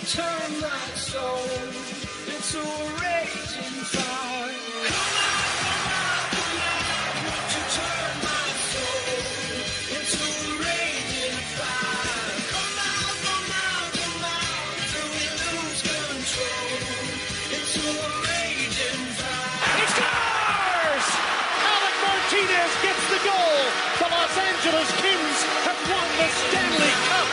turn my soul into a raging fire. Come on, won't you turn my soul into a raging fire? Come on, till we lose control into a raging fire. He scores! Alec Martinez gets the goal. The Los Angeles Kings have won the Stanley Cup.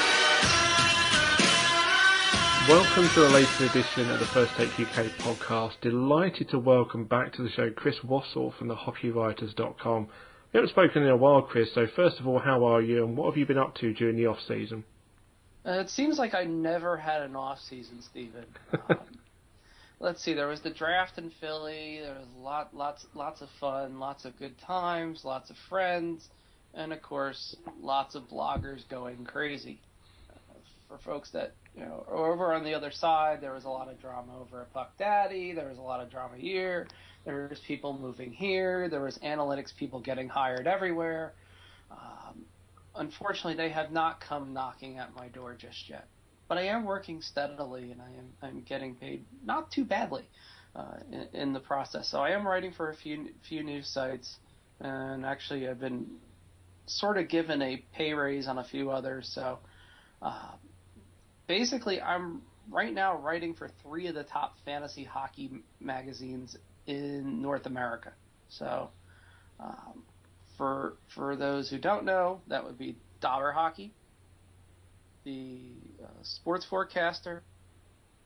Welcome to a later edition of the First Take UK podcast. Delighted to welcome back to the show Chris Wassel from the HockeyWriters.com. We haven't spoken in a while, Chris, so first of all, how are you and what have you been up to during the off-season? It seems like I never had an off-season, Stephen. Let's see, there was the draft in Philly, there was lots of fun, lots of good times, lots of friends, and of course, lots of bloggers going crazy. For folks that are over on the other side, there was a lot of drama over at Puck Daddy, there was a lot of drama here, there was people moving here, there was analytics people getting hired everywhere. Unfortunately, they have not come knocking at my door just yet. But I am working steadily, and I'm getting paid not too badly in the process. So I am writing for a few news sites, and actually I've been sort of given a pay raise on a few others. So basically, I'm right now writing for 3 of the top fantasy hockey magazines in North America. So for those who don't know, that would be Dauber Hockey, the Sports Forecaster,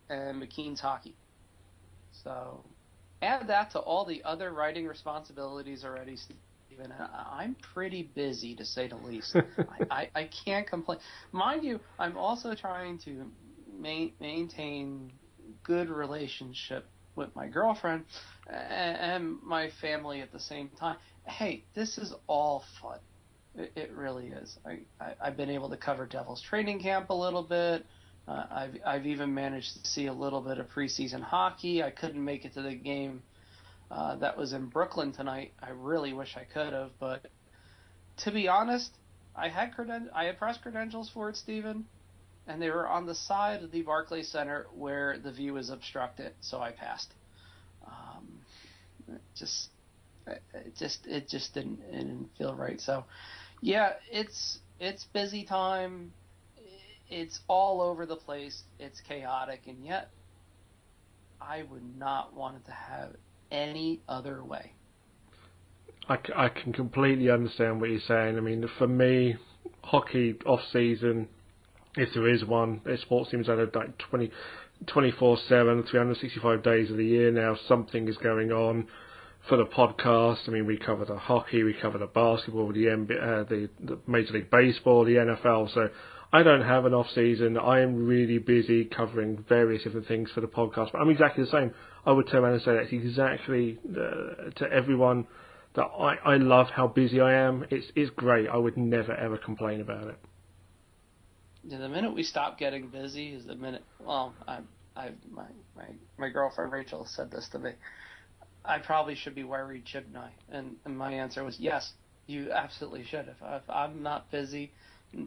and McKean's Hockey. So add that to all the other writing responsibilities already, Stephen. I'm pretty busy, to say the least. I can't complain. Mind you, I'm also trying to maintain good relationship with my girlfriend and my family at the same time. Hey, this is all fun. It really is. I've been able to cover Devils training camp a little bit. I've even managed to see a little bit of preseason hockey. I couldn't make it to the game that was in Brooklyn tonight. I really wish I could have, but to be honest, I had press credentials for it, Stephen, and they were on the side of the Barclays Center where the view is obstructed, so I passed. It just didn't feel right. So, yeah, it's busy time. It's all over the place. It's chaotic, and yet I would not want it to have any other way. I can completely understand what you're saying. I mean, for me, hockey off-season, if there is one, sports teams are like 24/7, 365 days of the year now. Something is going on. For the podcast, I mean, we cover the hockey, we cover the basketball, the NBA, the Major League Baseball, the NFL. So I don't have an off season. I am really busy covering various different things for the podcast. But I'm exactly the same. I would turn around and say that's exactly to everyone that I love how busy I am. It's great. I would never ever complain about it. Yeah, the minute we stop getting busy is the minute. Well, my girlfriend Rachel said this to me. I probably should be worried, shouldn't I? And my answer was yes, you absolutely should. If I'm not busy,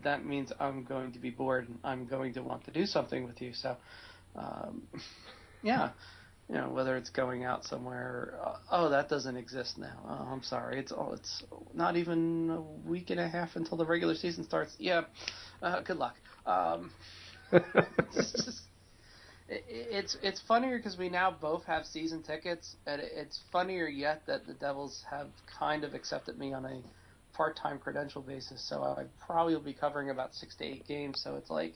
that means I'm going to be bored and I'm going to want to do something with you. So, yeah, whether it's going out somewhere, that doesn't exist now. Oh, I'm sorry. It's not even a week and a half until the regular season starts. Yeah, good luck. It's funnier because we now both have season tickets, and it's funnier yet that the Devils have kind of accepted me on a part-time credential basis, so I probably will be covering about 6 to 8 games, so it's like,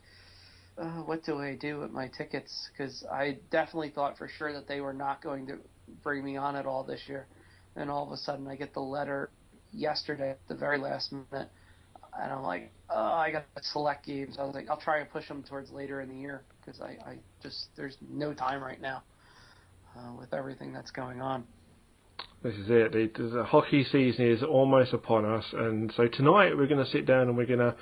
what do I do with my tickets? Because I definitely thought for sure that they were not going to bring me on at all this year, and all of a sudden I get the letter yesterday at the very last minute, and I'm like, I got to select games. I was like, I'll try and push them towards later in the year because I just there's no time right now with everything that's going on. This is it. The hockey season is almost upon us, and so tonight we're going to sit down and we're going to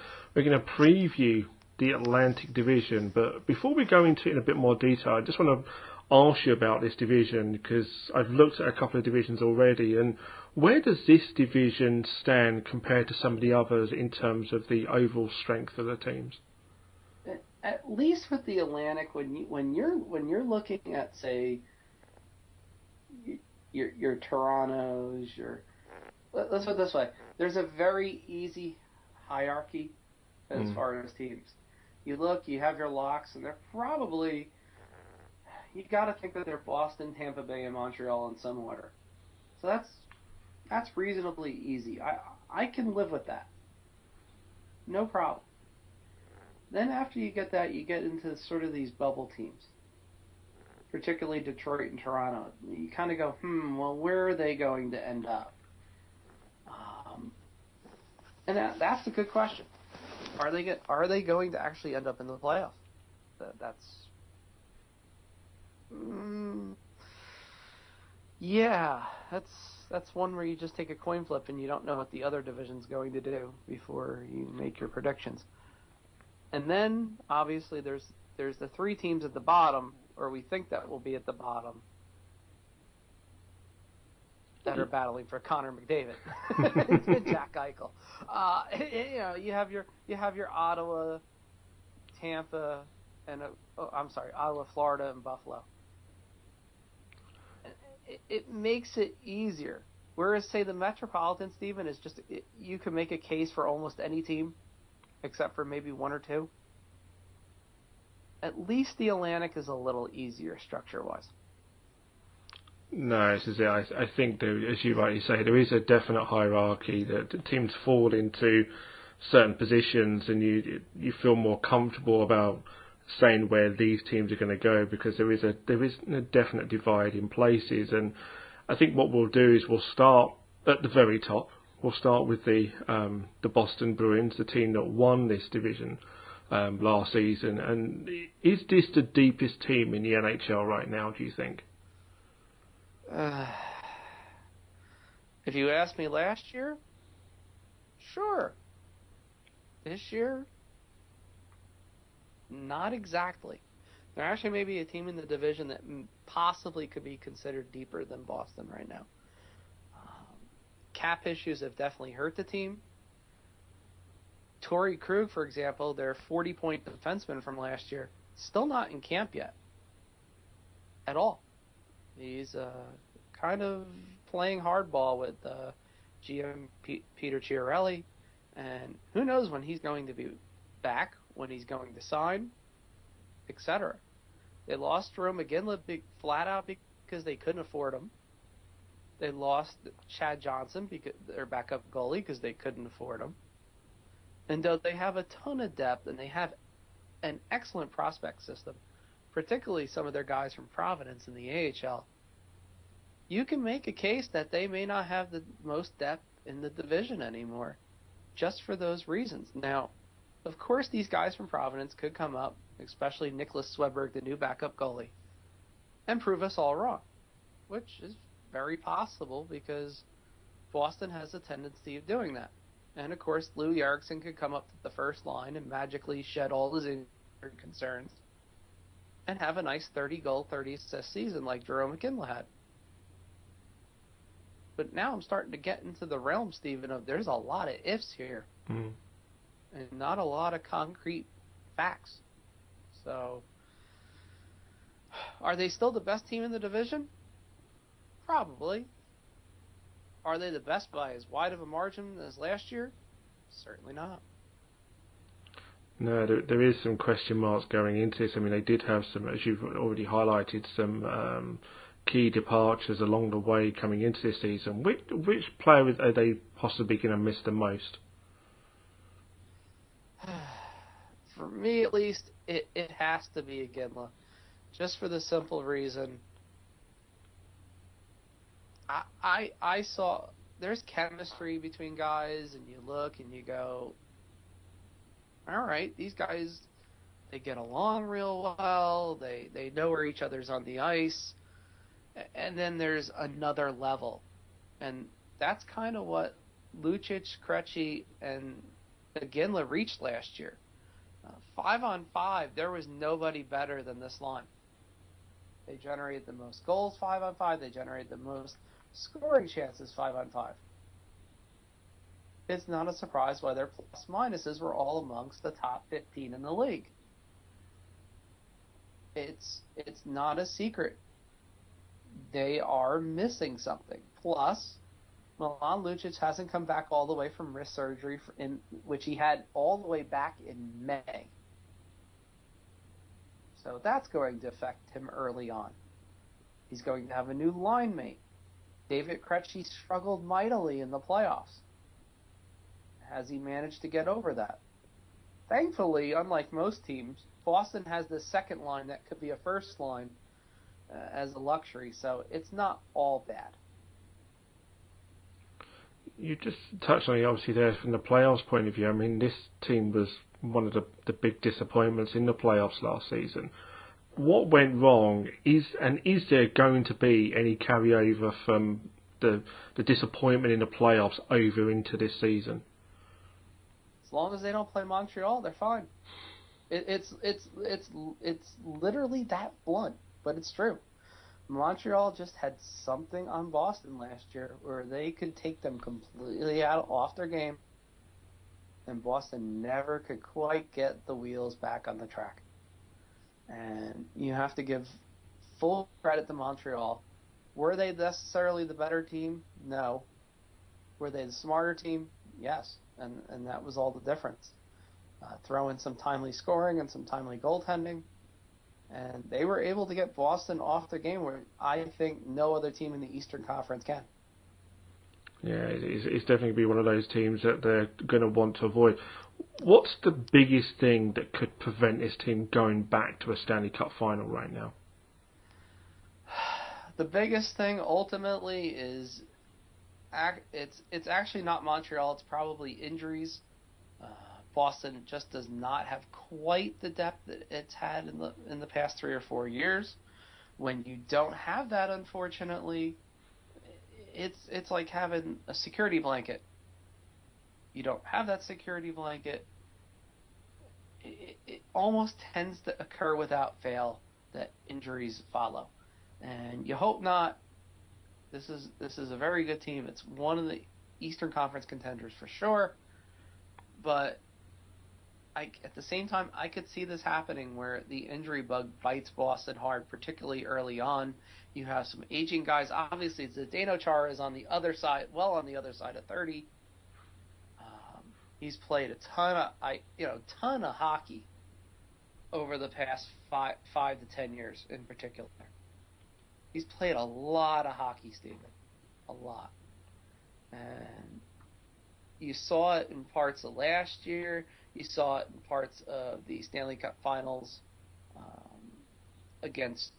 preview the Atlantic Division. But before we go into it in a bit more detail, I just want to ask you about this division because I've looked at a couple of divisions already, and where does this division stand compared to some of the others in terms of the overall strength of the teams? at least with the Atlantic, when you're looking at, say, your Torontos, let's put it this way, there's a very easy hierarchy as far as teams. You look, you have your locks, and they're probably, you got to think that they're Boston, Tampa Bay, and Montreal in some order. So that's reasonably easy. I can live with that. No problem. Then after you get that, you get into sort of these bubble teams, particularly Detroit and Toronto. You kind of go, well, where are they going to end up? And that's a good question. Are they going to actually end up in the playoffs? That's one where you just take a coin flip and you don't know what the other division's going to do before you make your predictions. And then obviously there's the three teams at the bottom, or we think that will be at the bottom, that are battling for Connor McDavid and Jack Eichel. You have your Ottawa, Tampa, and Ottawa, Florida, and Buffalo. It makes it easier. Whereas, say, the Metropolitan, Stephen, is just you can make a case for almost any team, except for maybe one or two. At least the Atlantic is a little easier structure-wise. No, this is it. I think, as you rightly say, there is a definite hierarchy that teams fall into certain positions, and you feel more comfortable about saying where these teams are going to go, because there is a definite divide in places. And I think what we'll do is we'll start at the very top. We'll start with the Boston Bruins, the team that won this division last season. And is this the deepest team in the NHL right now, do you think? If you asked me last year, sure. This year, not exactly. There actually may be a team in the division that possibly could be considered deeper than Boston right now. Cap issues have definitely hurt the team. Torrey Krug, for example, their 40-point defenseman from last year, still not in camp yet. At all. He's kind of playing hardball with GM Peter Chiarelli, and who knows when he's going to be back, when he's going to sign, etc. They lost Jerome McGinley flat out because they couldn't afford him. They lost Chad Johnson, because their backup goalie, because they couldn't afford him. And though they have a ton of depth and they have an excellent prospect system, particularly some of their guys from Providence in the AHL, you can make a case that they may not have the most depth in the division anymore, just for those reasons. Now, of course, these guys from Providence could come up, especially Nicholas Swedberg, the new backup goalie, and prove us all wrong, which is very possible because Boston has a tendency of doing that. And, of course, Lou Erickson could come up to the first line and magically shed all his injury concerns and have a nice 30-goal, 30-assist season like Jerome McGinley had. But now I'm starting to get into the realm, Stephen, of there's a lot of ifs here. And not a lot of concrete facts. So, are they still the best team in the division? Probably. Are they the best by as wide of a margin as last year? Certainly not. No, there is some question marks going into this. I mean, they did have some, as you've already highlighted, some key departures along the way coming into this season. Which player are they possibly going to miss the most? For me, at least, it has to be Iginla. Just for the simple reason, I saw there's chemistry between guys, and you look and you go, all right, these guys, they get along real well, they know where each other's on the ice, and then there's another level. And that's kind of what Lucic, Krejci, and Iginla reached last year. 5-on-5, there was nobody better than this line. They generated the most goals 5-on-5. They generated the most scoring chances 5-on-5. It's not a surprise why their plus minuses were all amongst the top 15 in the league. it's not a secret. They are missing something. Plus, Milan Lucic hasn't come back all the way from wrist surgery, which he had all the way back in May. So that's going to affect him early on. He's going to have a new line mate. David Krejci struggled mightily in the playoffs. Has he managed to get over that? Thankfully, unlike most teams, Boston has this second line that could be a first line as a luxury, so it's not all bad. You just touched on it, obviously, there from the playoffs point of view. I mean, this team was one of the big disappointments in the playoffs last season. What went wrong is there going to be any carryover from the disappointment in the playoffs over into this season? As long as they don't play Montreal, they're fine. It's literally that blunt, but it's true. Montreal just had something on Boston last year where they could take them completely off their game, and Boston never could quite get the wheels back on the track. And you have to give full credit to Montreal. Were they necessarily the better team? No. Were they the smarter team? Yes. And that was all the difference. Throw in some timely scoring and some timely goaltending, and they were able to get Boston off their game where I think no other team in the Eastern Conference can. Yeah, it's definitely going to be one of those teams that they're going to want to avoid. What's the biggest thing that could prevent this team going back to a Stanley Cup final right now? The biggest thing ultimately is it's actually not Montreal. It's probably injuries. Boston just does not have quite the depth that it's had in the past 3 or 4 years. When you don't have that, unfortunately, it's like having a security blanket. You don't have that security blanket. It almost tends to occur without fail that injuries follow, and you hope not. This is a very good team. It's one of the Eastern Conference contenders for sure, but at the same time, I could see this happening where the injury bug bites Boston hard, particularly early on. You have some aging guys. Obviously, Zdeno Chara is on the other side of 30. He's played a ton of hockey over the past 5 to 10 years in particular. He's played a lot of hockey, Steven. A lot. And you saw it in parts of last year. You saw it in parts of the Stanley Cup Finals against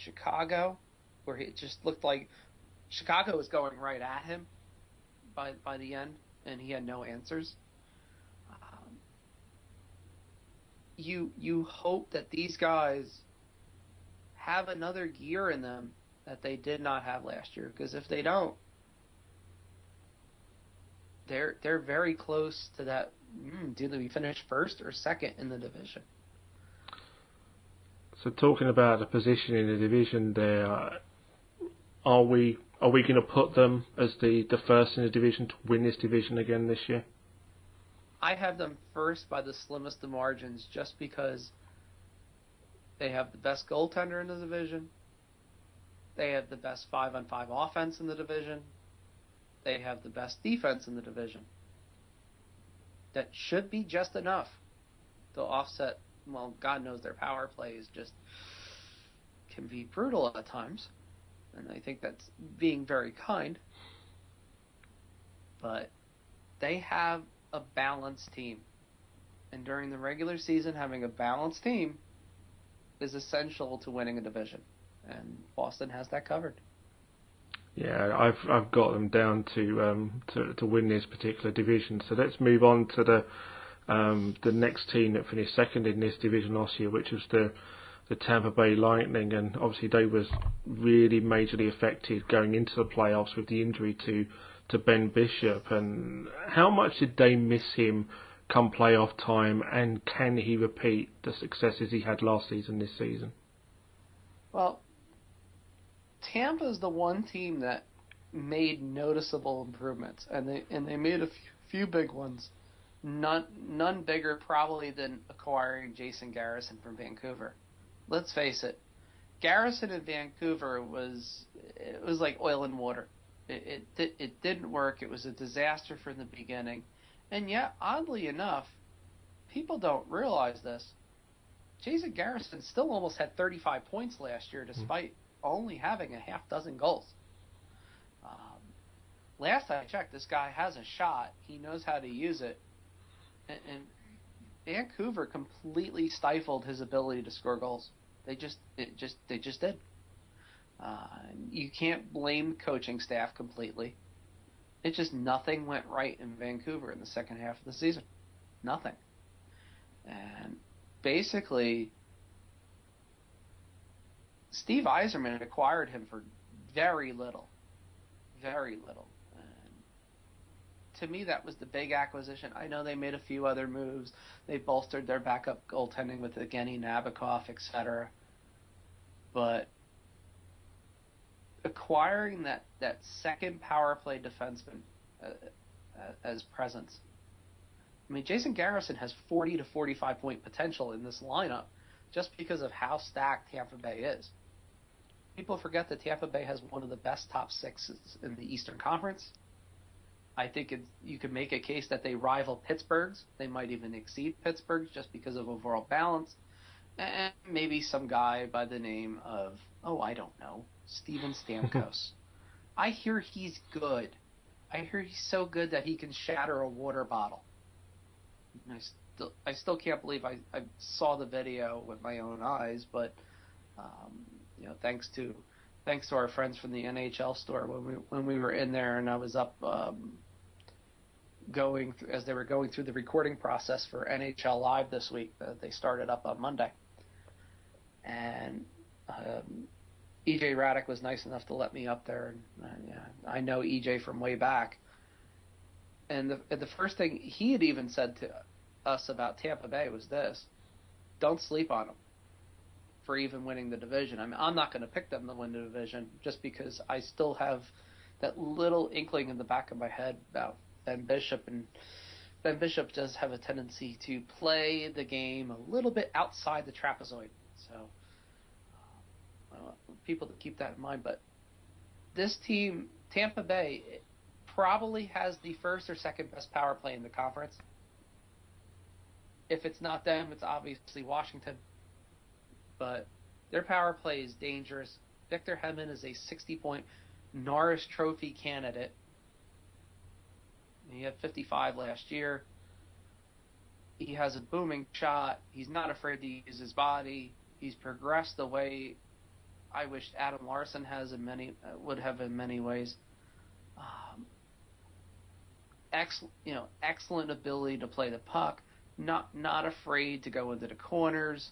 Chicago, where it just looked like Chicago was going right at him by the end, and he had no answers. You hope that these guys have another gear in them that they did not have last year, because if they don't, they're very close to that. Do they finish first or second in the division? So talking about the position in the division there, are we going to put them as the first in the division to win this division again this year? I have them first by the slimmest of margins, just because they have the best goaltender in the division. They have the best 5-on-5 offense in the division. They have the best defense in the division. That should be just enough to offset. Well, God knows their power plays just can be brutal at times, and I think that's being very kind. But they have a balanced team, and during the regular season, having a balanced team is essential to winning a division, and Boston has that covered. Yeah, I've got them down to win this particular division. So let's move on to the next team that finished second in this division last year, which was the Tampa Bay Lightning, and obviously they was really majorly affected going into the playoffs with the injury to Ben Bishop. And how much did they miss him come playoff time, and can he repeat the successes he had last season this season? Well, Tampa's the one team that made noticeable improvements, and they made a few big ones. None bigger probably than acquiring Jason Garrison from Vancouver. let's face it, Garrison in Vancouver was like oil and water. It didn't work. It was a disaster from the beginning. And yet, oddly enough, people don't realize this. Jason Garrison still almost had 35 points last year despite only having a half dozen goals. Last I checked, this guy has a shot. He knows how to use it. And Vancouver completely stifled his ability to score goals. They just did. You can't blame coaching staff completely. It just nothing went right in Vancouver in the second half of the season. Nothing. And basically, Steve Yzerman acquired him for very little. Very little. And to me, that was the big acquisition. I know they made a few other moves. They bolstered their backup goaltending with Evgeny Nabokov, etc. But acquiring that second power play defenseman as presence. I mean, Jason Garrison has 40 to 45 point potential in this lineup just because of how stacked Tampa Bay is. People forget that Tampa Bay has one of the best top sixes in the Eastern Conference. I think you could make a case that they rival Pittsburgh's. They might even exceed Pittsburgh's just because of overall balance. And maybe some guy by the name of, I don't know, Steven Stamkos. I hear he's good. I hear he's so good that he can shatter a water bottle. I still can't believe I saw the video with my own eyes, but thanks to our friends from the NHL store when we were in there, and I was up as they were going through the recording process for NHL Live this week. They started up on Monday, and EJ Raddick was nice enough to let me up there, and I know EJ from way back. And the first thing he had even said to us about Tampa Bay was this: don't sleep on them for even winning the division. I mean, I'm not going to pick them to win the division just because I still have that little inkling in the back of my head about Ben Bishop, and Ben Bishop does have a tendency to play the game a little bit outside the trapezoid. So I want people to keep that in mind. But this team, Tampa Bay, probably has the first or second best power play in the conference. If it's not them, it's obviously Washington. But their power play is dangerous. Victor Hedman is a 60-point Norris Trophy candidate. He had 55 last year. He has a booming shot. He's not afraid to use his body. He's progressed the way I wished Adam Larson would have in many ways. Excellent ability to play the puck. Not afraid to go into the corners.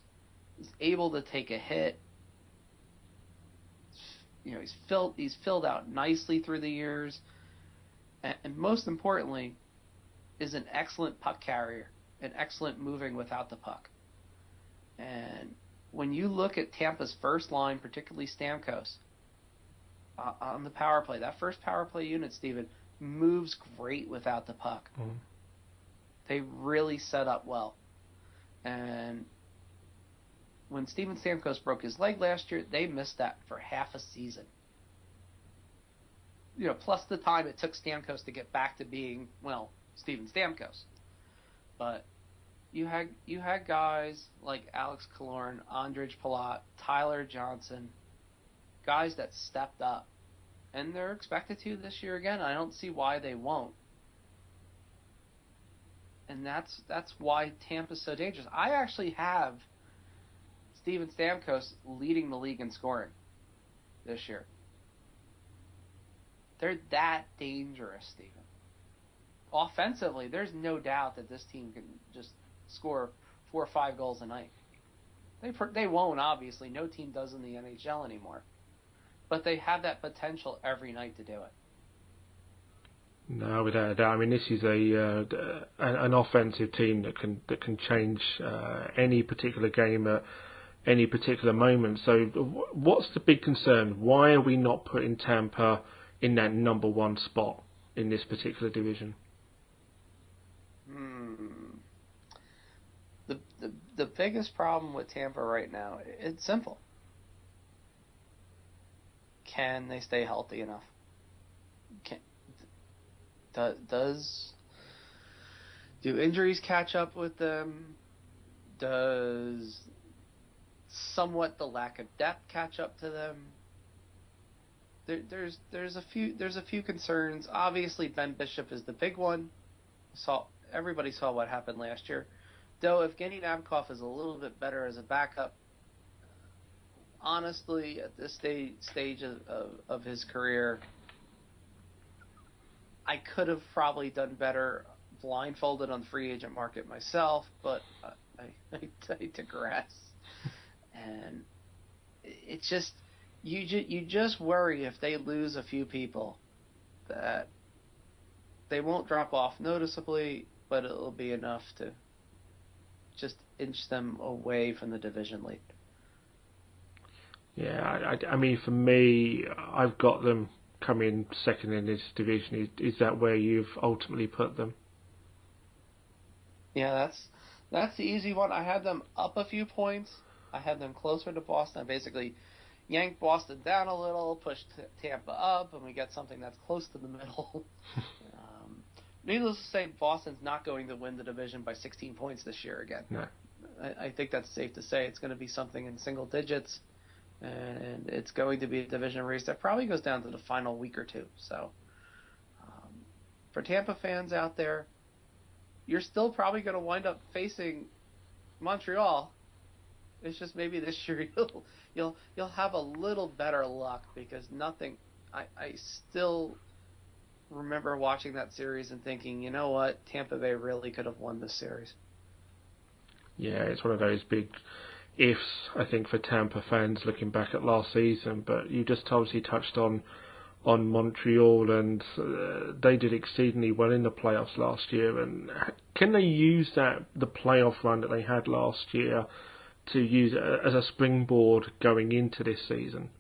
He's able to take a hit. He's filled out nicely through the years, and most importantly, is an excellent puck carrier, an excellent moving without the puck. And when you look at Tampa's first line, particularly Stamkos, on the power play, that first power play unit, Steven, moves great without the puck. Mm-hmm. They really set up well. And when Steven Stamkos broke his leg last year, they missed that for half a season. Plus the time it took Stamkos to get back to being, Steven Stamkos. But you had guys like Alex Killorn, Andrej Palat, Tyler Johnson, guys that stepped up. And they're expected to this year again. I don't see why they won't. And that's why Tampa's so dangerous. I actually have Steven Stamkos leading the league in scoring this year. They're that dangerous, Steven. Offensively, there's no doubt that this team can just score 4 or 5 goals a night. They won't, obviously. No team does in the NHL anymore. But they have that potential every night to do it. No, without a doubt. I mean, this is an offensive team that can change any particular game at any particular moment. So, what's the big concern? Why are we not putting Tampa in that number one spot in this particular the biggest problem with Tampa right now, it's simple. Can they stay healthy enough? Do injuries catch up with them? Does somewhat the lack of depth catch up to them? There's a few concerns. Obviously, Ben Bishop is the big one. Everybody saw what happened last year. Though Evgeny Nabokov is a little bit better as a backup, honestly, at this stage of his career, I could have probably done better blindfolded on the free agent market myself, but I digress. And it's just you just worry if they lose a few people that they won't drop off noticeably, but it'll be enough to just inch them away from the division lead. Yeah, I mean, for me, I've got them coming second in this division. Is that where you've ultimately put them? Yeah, that's the easy one. I had them up a few points. I had them closer to Boston. I basically yanked Boston down a little, pushed Tampa up, and we get something that's close to the middle. Needless to say, Boston's not going to win the division by 16 points this year again. No. I think that's safe to say. It's going to be something in single digits, and it's going to be a division race that probably goes down to the final week or two. So, for Tampa fans out there, you're still probably going to wind up facing Montreal. It's just maybe this year you'll have a little better luck because nothing. I still remember watching that series and thinking, you know what, Tampa Bay really could have won this series. Yeah, it's one of those big ifs, I think, for Tampa fans looking back at last season. But you just obviously touched on Montreal, and they did exceedingly well in the playoffs last year. And can they use the playoff run that they had last year to use it as a springboard going into this season?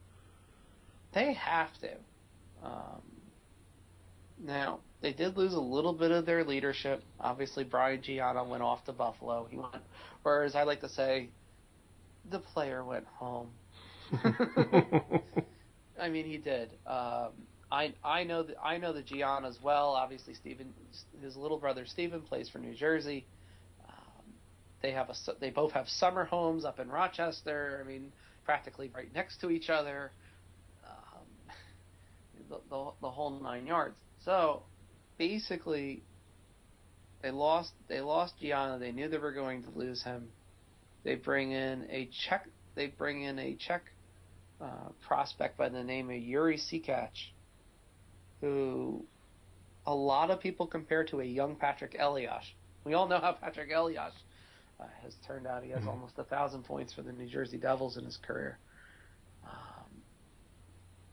They have to. Now, they did lose a little bit of their leadership. Obviously, Brian Gianna went off to Buffalo. He went, whereas I like to say, the player went home. I mean, he did. I know the Giannas well. Obviously, his little brother Steven plays for New Jersey. They both have summer homes up in Rochester. I mean, practically right next to each other. The whole 9 yards. So basically, they lost Gianna. They knew they were going to lose him. They bring in a Czech prospect by the name of Yuri Sikac, who a lot of people compare to a young Patrick Elias. We all know how Patrick Elias has turned out. He has almost 1,000 points for the New Jersey Devils in his career.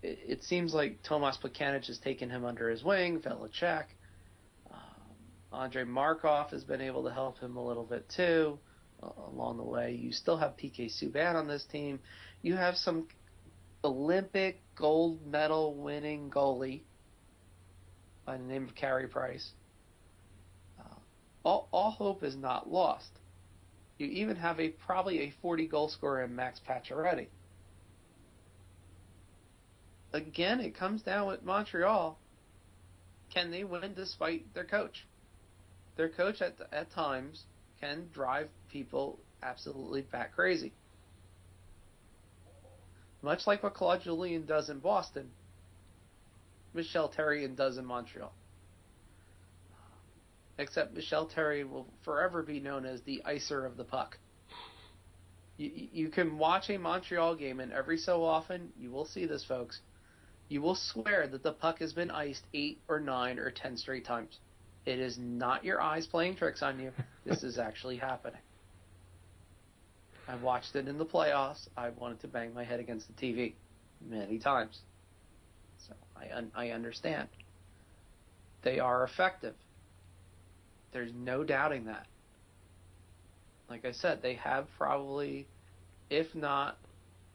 It seems like Tomas Plekanec has taken him under his wing, Velacek. Andrei Markov has been able to help him a little bit too along the way. You still have PK Subban on this team. You have some Olympic gold medal winning goalie by the name of Carey Price. All hope is not lost. You even have probably a 40 goal scorer in Max Pacioretty. Again, it comes down with Montreal. Can they win despite their coach? Their coach at times can drive people absolutely bat crazy. Much like what Claude Julien does in Boston, Michel Therrien does in Montreal. Except Michel Therrien will forever be known as the icer of the puck. You can watch a Montreal game, and every so often, you will see this, folks. You will swear that the puck has been iced 8 or 9 or 10 straight times. It is not your eyes playing tricks on you. This is actually happening. I've watched it in the playoffs. I wanted to bang my head against the TV many times. So I understand. They are effective. There's no doubting that. Like I said, they have probably, if not,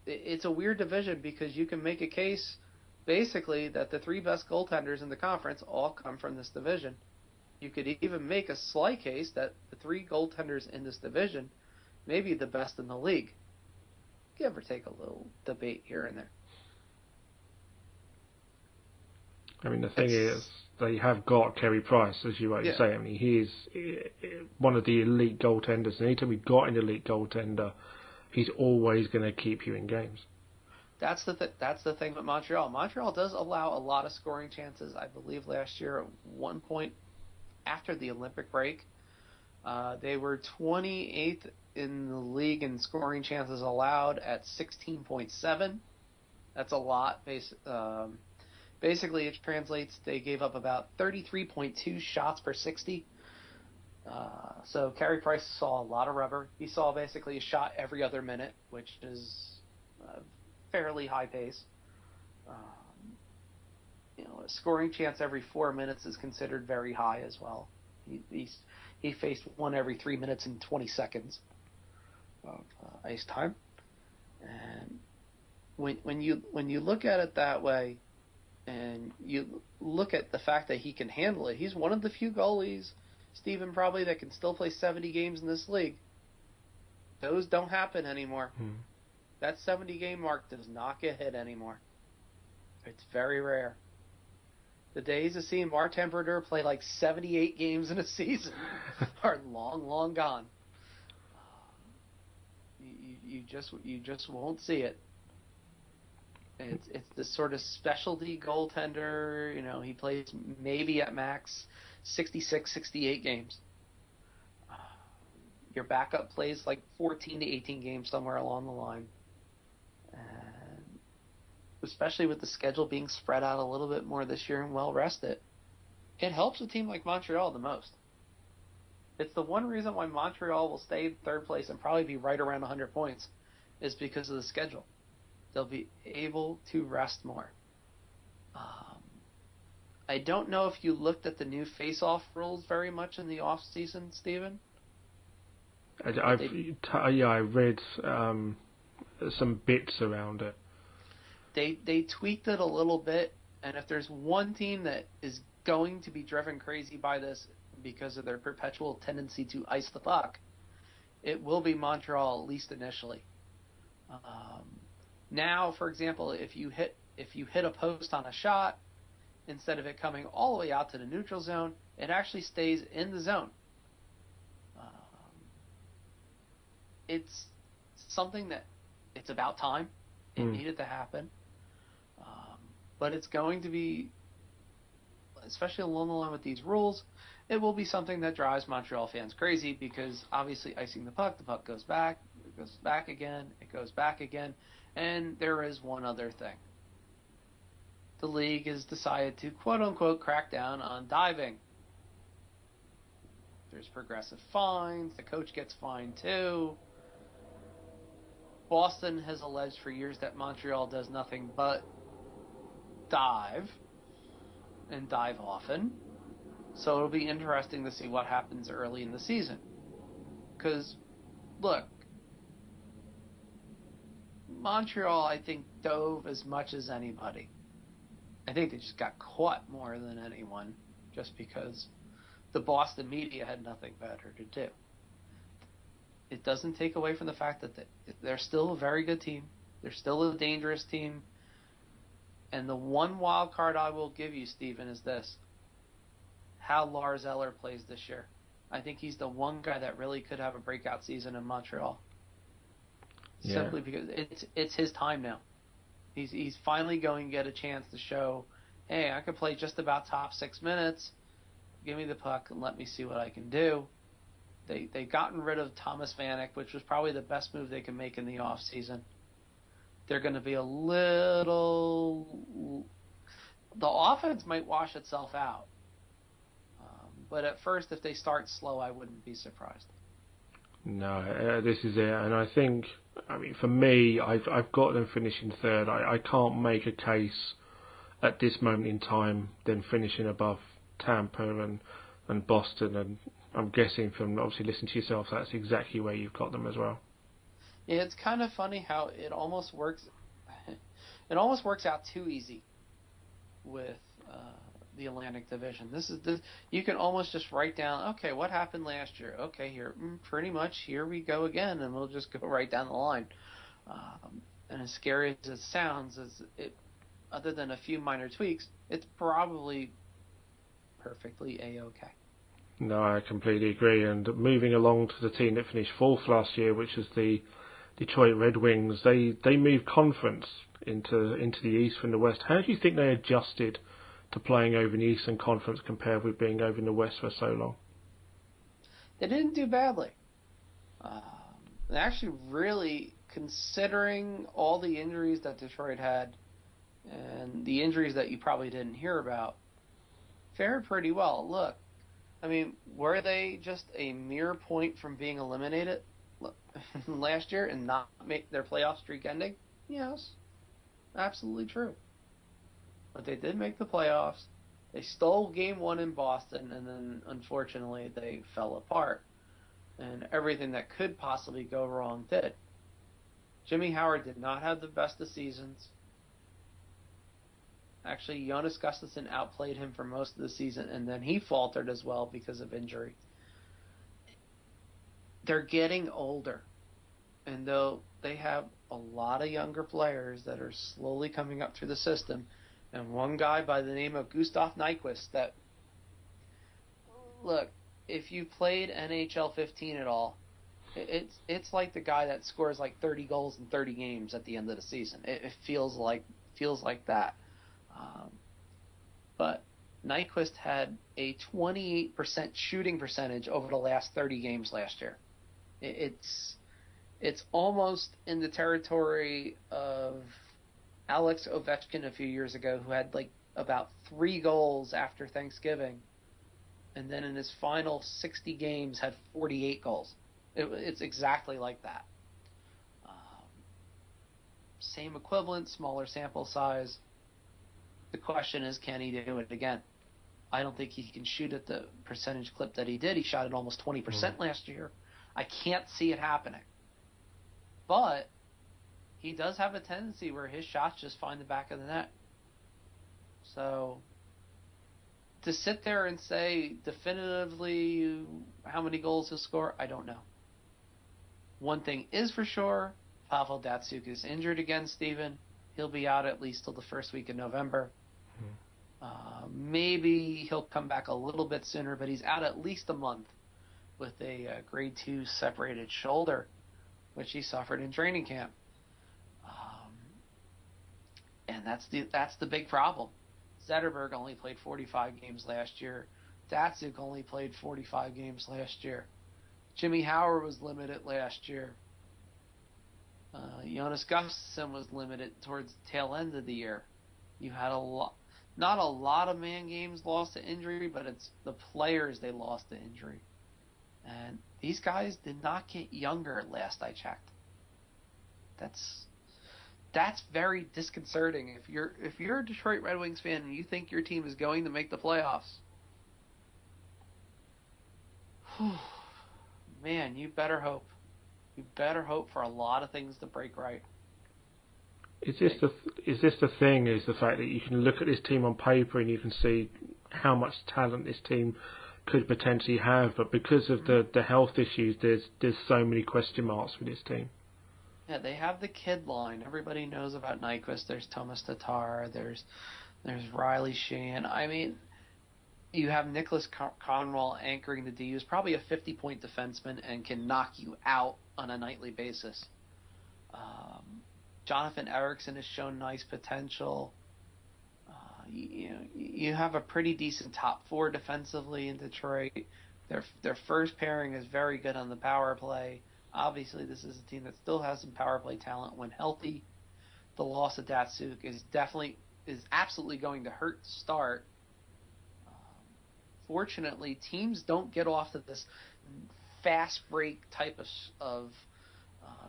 it's a weird division because you can make a case basically that the 3 best goaltenders in the conference all come from this division. You could even make a slight case that the 3 goaltenders in this division maybe the best in the league. Give or take a little debate here and there. I mean, the thing is, they have got Carey Price, as you rightly say. I mean, he is one of the elite goaltenders. Anytime you've got an elite goaltender, he's always going to keep you in games. That's the thing with Montreal. Montreal does allow a lot of scoring chances. I believe last year at one point after the Olympic break, they were 28th in the league in scoring chances allowed at 16.7. That's a lot. Basically, it translates, they gave up about 33.2 shots per 60. So Carey Price saw a lot of rubber. He saw basically a shot every other minute, which is fairly high pace. A scoring chance every 4 minutes is considered very high as well. He faced one every 3 minutes and 20 seconds of ice time. And when you look at it that way, and you look at the fact that he can handle it, he's one of the few goalies, Stephen, probably that can still play 70 games in this league. Those don't happen anymore. That 70-game mark does not get hit anymore. It's very rare. The days of seeing Martin Brodeur play like 78 games in a season are long, long gone. You just won't see it. It's this sort of specialty goaltender. He plays maybe at max 66, 68 games. Your backup plays like 14 to 18 games somewhere along the line. And especially with the schedule being spread out a little bit more this year and well rested, it helps a team like Montreal the most. It's the one reason why Montreal will stay in third place and probably be right around 100 points is because of the schedule. They'll be able to rest more. I don't know if you looked at the new face-off rules very much in the off-season, Stephen. I read some bits around it. They tweaked it a little bit, and if there's one team that is going to be driven crazy by this because of their perpetual tendency to ice the puck, it will be Montreal, at least initially. Now, for example, if you hit a post on a shot, instead of it coming all the way out to the neutral zone, it actually stays in the zone. It's something that it's about time. It needed to happen. But it's going to be, especially along the line with these rules, it will be something that drives Montreal fans crazy because obviously icing the puck goes back, it goes back again, it goes back again. And there is one other thing. The league has decided to, quote-unquote, crack down on diving. There's progressive fines. The coach gets fined, too. Boston has alleged for years that Montreal does nothing but dive, and dive often. So it'll be interesting to see what happens early in the season. Because, look, Montreal, I think, dove as much as anybody. I think they just got caught more than anyone just because the Boston media had nothing better to do. It doesn't take away from the fact that they're still a very good team. They're still a dangerous team. And the one wild card I will give you, Stephen, is this. How Lars Eller plays this year. I think he's the one guy that really could have a breakout season in Montreal. Yeah. Simply because it's his time now. He's finally going to get a chance to show, hey, I can play just about top 6 minutes. Give me the puck and let me see what I can do. They've gotten rid of Thomas Vanek, which was probably the best move they can make in the off season. They're going to be a little. The offense might wash itself out, but at first, if they start slow, I wouldn't be surprised. No, this is it, and I think, for me, I've got them finishing third. I can't make a case at this moment in time them finishing above Tampa and Boston, and I'm guessing from obviously listening to yourself, that's exactly where you've got them as well. Yeah, it's kind of funny how it almost works. It almost works out too easy with the Atlantic Division. You can almost just write down, okay, what happened last year? Okay, here, pretty much here we go again, and we'll just go right down the line. And as scary as it sounds, other than a few minor tweaks, it's probably perfectly A-okay. No, I completely agree. And moving along to the team that finished fourth last year, which is the Detroit Red Wings, they moved conference into the East from the West. How do you think they adjusted to playing over in the Eastern Conference compared with being over in the West for so long? They didn't do badly. They actually really, considering all the injuries that Detroit had and the injuries that you probably didn't hear about, fared pretty well. Look, I mean, were they just a mere point from being eliminated last year and not make their playoff streak ending? Yes, absolutely true. But they did make the playoffs. They stole Game 1 in Boston, and then, unfortunately, they fell apart. And everything that could possibly go wrong did. Jimmy Howard did not have the best of seasons. Actually, Jonas Gustafsson outplayed him for most of the season, and then he faltered as well because of injury. They're getting older, and though they have a lot of younger players that are slowly coming up through the system, and one guy by the name of Gustav Nyquist that, look, if you played NHL 15 at all, it's like the guy that scores like 30 goals in 30 games at the end of the season. It feels like that. But Nyquist had a 28% shooting percentage over the last 30 games last year. It's almost in the territory of Alex Ovechkin a few years ago, who had like about 3 goals after Thanksgiving, and then in his final 60 games had 48 goals. It's exactly like that. Same equivalent, smaller sample size. The question is, can he do it again? I don't think he can shoot at the percentage clip that he did. He shot at almost 20% last year. I can't see it happening. But he does have a tendency where his shots just find the back of the net. So to sit there and say definitively how many goals he'll score, I don't know. One thing is for sure, Pavel Datsyuk is injured again, Steven. He'll be out at least till the first week of November. Maybe he'll come back a little bit sooner, but he's out at least a month with a grade 2 separated shoulder, which he suffered in training camp. And that's the big problem. Zetterberg only played 45 games last year. Datsyuk only played 45 games last year. Jimmy Howard was limited last year. Jonas Gustafsson was limited towards the tail end of the year. You had not a lot of man games lost to injury, but it's the players they lost to injury. And these guys did not get younger last I checked. That's very disconcerting. If you're a Detroit Red Wings fan and you think your team is going to make the playoffs, man, you better hope. You better hope for a lot of things to break right. Is this the thing? Is the fact that you can look at this team on paper and you can see how much talent this team could potentially have, but because of the health issues, there's so many question marks with this team. Yeah, they have the kid line. Everybody knows about Nyquist. There's Thomas Tatar. There's Riley Sheehan. I mean, you have Nicholas Conwell anchoring the D, who's probably a 50-point defenseman and can knock you out on a nightly basis. Jonathan Eriksson has shown nice potential. You have a pretty decent top 4 defensively in Detroit. Their first pairing is very good on the power play. Obviously, this is a team that still has some power play talent when healthy. The loss of Datsyuk is absolutely going to hurt to start. Fortunately, teams don't get off to this fast break type of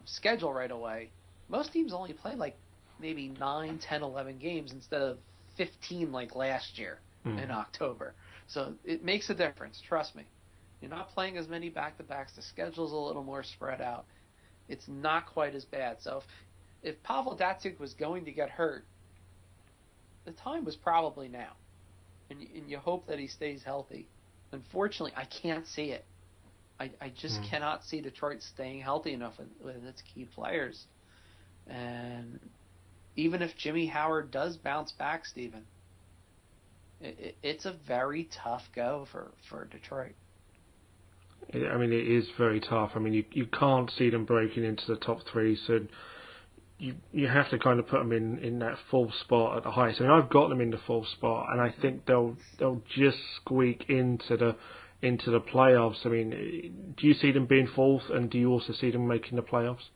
schedule right away. Most teams only play like maybe 9, 10, 11 games instead of 15 like last year in October. So it makes a difference, trust me. You're not playing as many back-to-backs. The schedule's a little more spread out. It's not quite as bad. So if Pavel Datsyuk was going to get hurt, the time was probably now. and you hope that he stays healthy. Unfortunately, I can't see it. I just cannot see Detroit staying healthy enough with its key players. And even if Jimmy Howard does bounce back, Steven, it's a very tough go for Detroit. I mean, it is very tough. I mean, you can't see them breaking into the top three, so you have to kind of put them in that fourth spot at the highest. I mean, I've got them in the fourth spot, and I think they'll just squeak into the playoffs. I mean, do you see them being fourth, and do you also see them making the playoffs?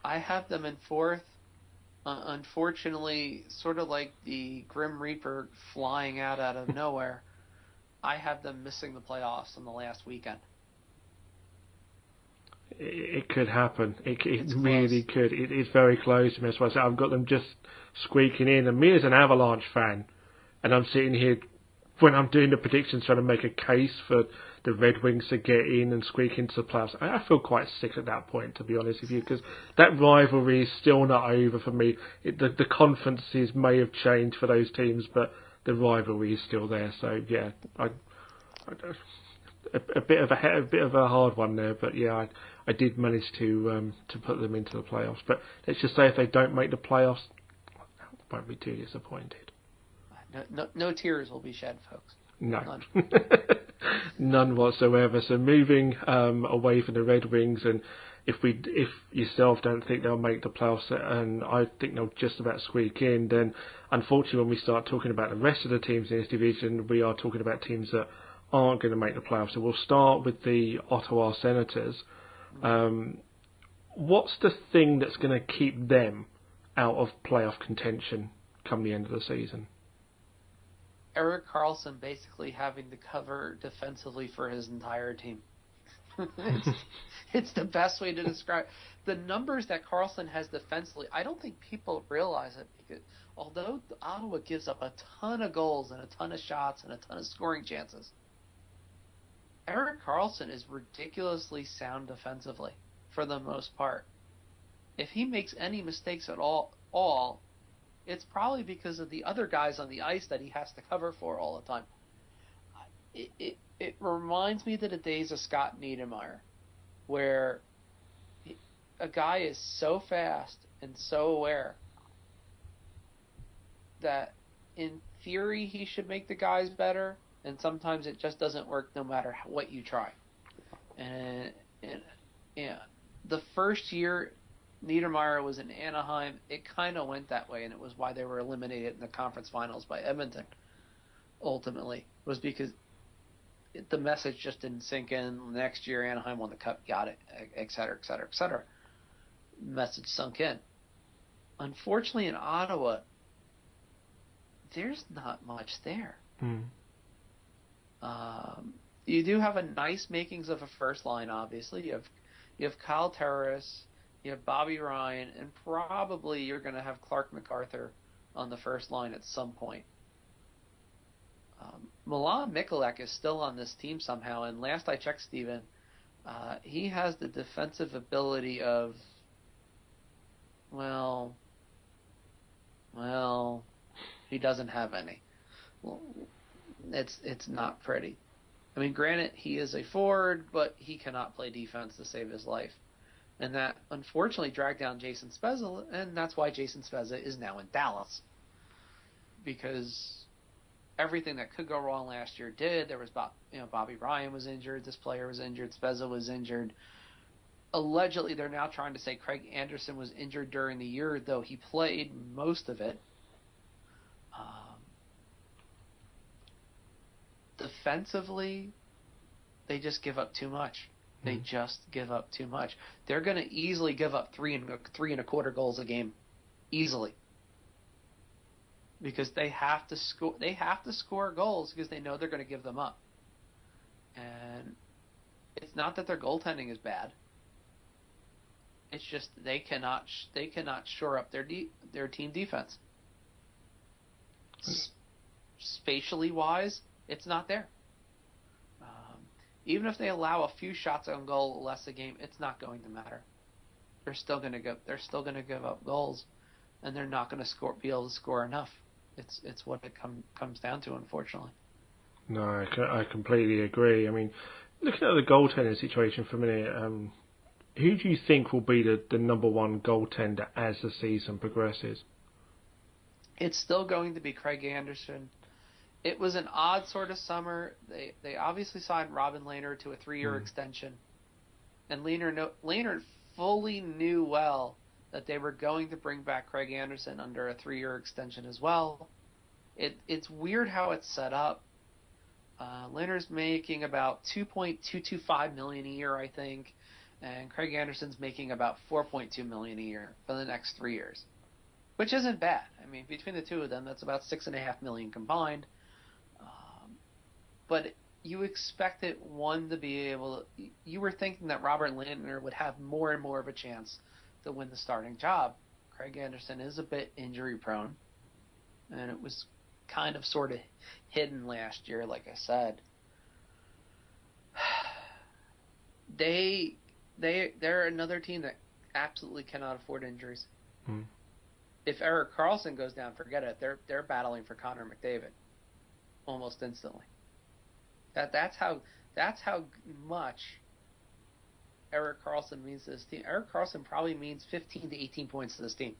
I have them in fourth. Unfortunately, sort of like the Grim Reaper flying out of nowhere, I have them missing the playoffs on the last weekend. It could happen. It really could. It is very close to me. That's why I said I've got them just squeaking in. And me as an Avalanche fan, and I'm sitting here when I'm doing the predictions trying to make a case for the Red Wings to get in and squeak into the playoffs. I feel quite sick at that point, to be honest with you, because that rivalry is still not over for me. The conferences may have changed for those teams, but the rivalry is still there. So yeah, a bit of a hard one there, but yeah, I did manage to put them into the playoffs. But let's just say if they don't make the playoffs, I won't be too disappointed. No tears will be shed, folks. No, None. None whatsoever. So moving away from the Red Wings, and if yourself don't think they'll make the playoffs, and I think they'll just about squeak in, then unfortunately when we start talking about the rest of the teams in this division, we are talking about teams that aren't going to make the playoffs. So we'll start with the Ottawa Senators. What's the thing that's going to keep them out of playoff contention come the end of the season? Erik Karlsson basically having to cover defensively for his entire team. It's the best way to describe the numbers that Karlsson has defensively. I don't think people realize it, because although Ottawa gives up a ton of goals and a ton of shots and a ton of scoring chances, Erik Karlsson is ridiculously sound defensively for the most part. If he makes any mistakes at all, it's probably because of the other guys on the ice that he has to cover for all the time. It reminds me of the days of Scott Niedermayer, where a guy is so fast and so aware that in theory he should make the guys better, and sometimes it just doesn't work no matter what you try. And yeah, the first year Niedermayer was in Anaheim, it kind of went that way, and it was why they were eliminated in the conference finals by Edmonton. Ultimately, was because the message just didn't sink in. The next year, Anaheim won the cup, got it, et cetera, et cetera, et cetera. Message sunk in. Unfortunately, in Ottawa, there's not much there. You do have a nice makings of a first line, obviously. You have Kyle Turris, you have Bobby Ryan, and probably you're going to have Clark MacArthur on the first line at some point. Milan Mikulak is still on this team somehow, and last I checked, Steven, he has the defensive ability of, well, he doesn't have any. Well, it's not pretty. I mean, granted, he is a forward, but he cannot play defense to save his life. And that, unfortunately, dragged down Jason Spezza, and that's why Jason Spezza is now in Dallas. Because everything that could go wrong last year did. There was, Bobby Ryan was injured, this player was injured, Spezza was injured. Allegedly, they're now trying to say Craig Anderson was injured during the year, though he played most of it. Defensively, they just give up too much. They just give up too much. They're going to easily give up 3.25 goals a game, easily, because they have to score. They have to score goals because they know they're going to give them up. And it's not that their goaltending is bad. It's just they cannot shore up their team defense. Spatially wise, it's not there. Even if they allow a few shots on goal less a game, it's not going to matter. They're still going to give up goals, and they're not going to be able to score enough. It's what it comes down to, unfortunately. No, I completely agree. I mean, looking at the goaltending situation for a minute, who do you think will be the number one goaltender as the season progresses? It's still going to be Craig Anderson. It was an odd sort of summer. They obviously signed Robin Lehner to a 3-year extension. And Lehner fully knew well that they were going to bring back Craig Anderson under a 3-year extension as well. It's weird how it's set up. Lehner's making about $2.225 million a year, I think, and Craig Anderson's making about $4.2 million a year for the next 3 years, which isn't bad. I mean, between the two of them, that's about $6.5 million combined. But you expected one to be able to, you were thinking that Robert Lehner would have more and more of a chance to win the starting job. Craig Anderson is a bit injury prone, and it was kind of sort of hidden last year, like I said. They're another team that absolutely cannot afford injuries. If Erik Karlsson goes down, forget it. They're battling for Connor McDavid almost instantly. That's how much Erik Karlsson means to this team. Erik Karlsson probably means 15 to 18 points to this team.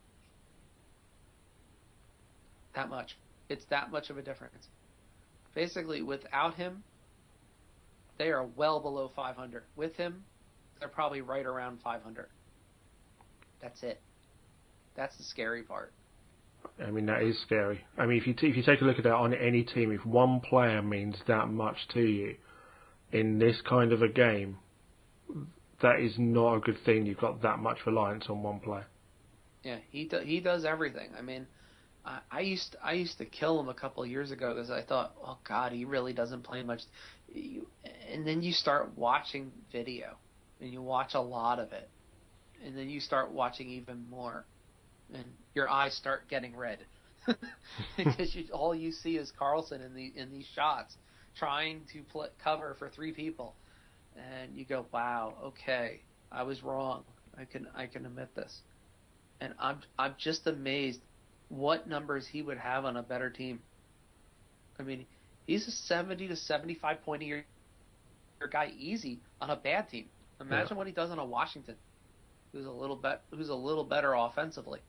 That much. It's that much of a difference. Basically, without him, they are well below 500. With him, they're probably right around 500. That's it. That's the scary part. I mean, that is scary. I mean, if you take a look at that on any team, if one player means that much to you in this kind of a game, that is not a good thing. You've got that much reliance on one player. Yeah, he does everything. I mean, I used to kill him a couple of years ago because I thought, oh God, he really doesn't play much. And then you start watching video, and you watch a lot of it, and then you start watching even more, and your eyes start getting red because all you see is Karlsson in these shots trying to cover for three people, and you go, wow, okay, I was wrong. I can admit this, and I'm just amazed what numbers he would have on a better team. I mean, he's a 70 to 75 point a year guy easy on a bad team. Imagine what he does on a Washington, who's a little better offensively.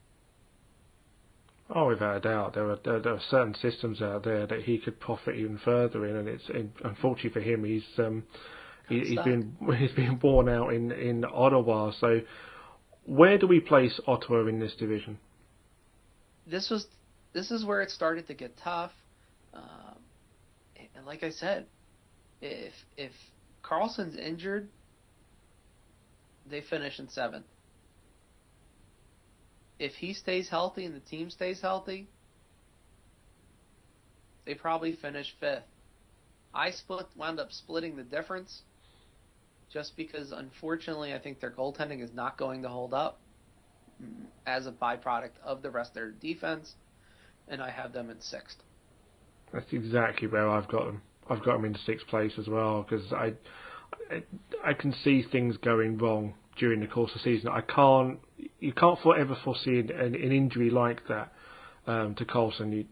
Oh, without a doubt, there are certain systems out there that he could profit even further in, and unfortunately for him, he's been born out in Ottawa. So, where do we place Ottawa in this division? This is where it started to get tough, and like I said, if Karlsson's injured, they finish in 7th. If he stays healthy and the team stays healthy, they probably finish 5th. I wound up splitting the difference just because, unfortunately, I think their goaltending is not going to hold up as a byproduct of the rest of their defense, and I have them in 6th. That's exactly where I've got them. I've got them in 6th place as well, because I can see things going wrong during the course of the season. You can't forever foresee an injury like that to Karlsson.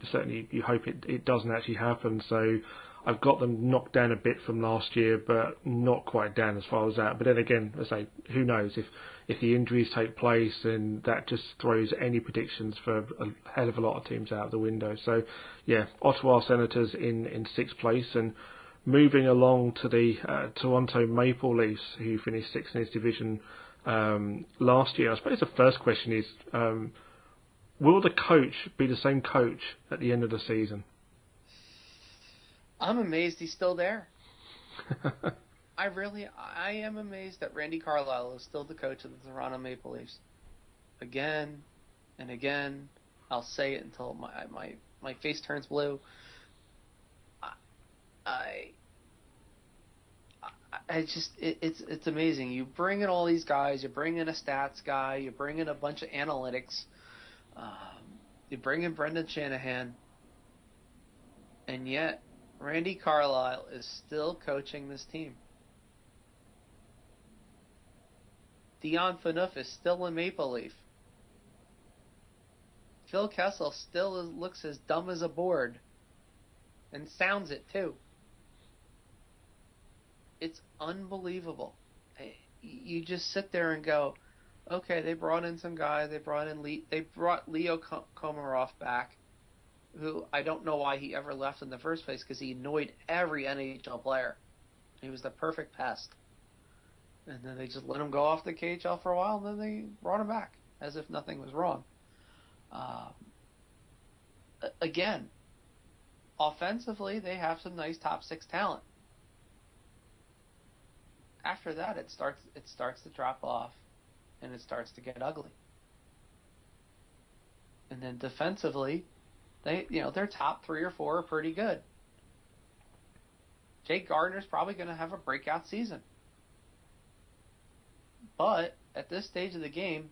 You hope it doesn't actually happen. So I've got them knocked down a bit from last year, but not quite down as far as that. But then again, I say, who knows if the injuries take place, and that just throws any predictions for a hell of a lot of teams out of the window. So yeah, Ottawa Senators in 6th place, and moving along to the Toronto Maple Leafs, who finished 6th in this division last year. I suppose the first question is, will the coach be the same coach at the end of the season? I'm amazed he's still there. I am amazed that Randy Carlyle is still the coach of the Toronto Maple Leafs. Again and again, I'll say it until my face turns blue. It's amazing. You bring in all these guys. You bring in a stats guy. You bring in a bunch of analytics. You bring in Brendan Shanahan, and yet Randy Carlyle is still coaching this team. Dion Phaneuf is still a Maple Leaf. Phil Kessel still looks as dumb as a board, and sounds it too. It's unbelievable. You just sit there and go, okay, they brought in some guy. They brought Leo Komarov back, who I don't know why he ever left in the first place, because he annoyed every NHL player. He was the perfect pest. And then they just let him go off the KHL for a while, and then they brought him back as if nothing was wrong. Again, offensively, they have some nice top six talent. After that, it starts to drop off, and it starts to get ugly. And then defensively, their top 3 or 4 are pretty good. Jake Gardner's probably going to have a breakout season. But at this stage of the game,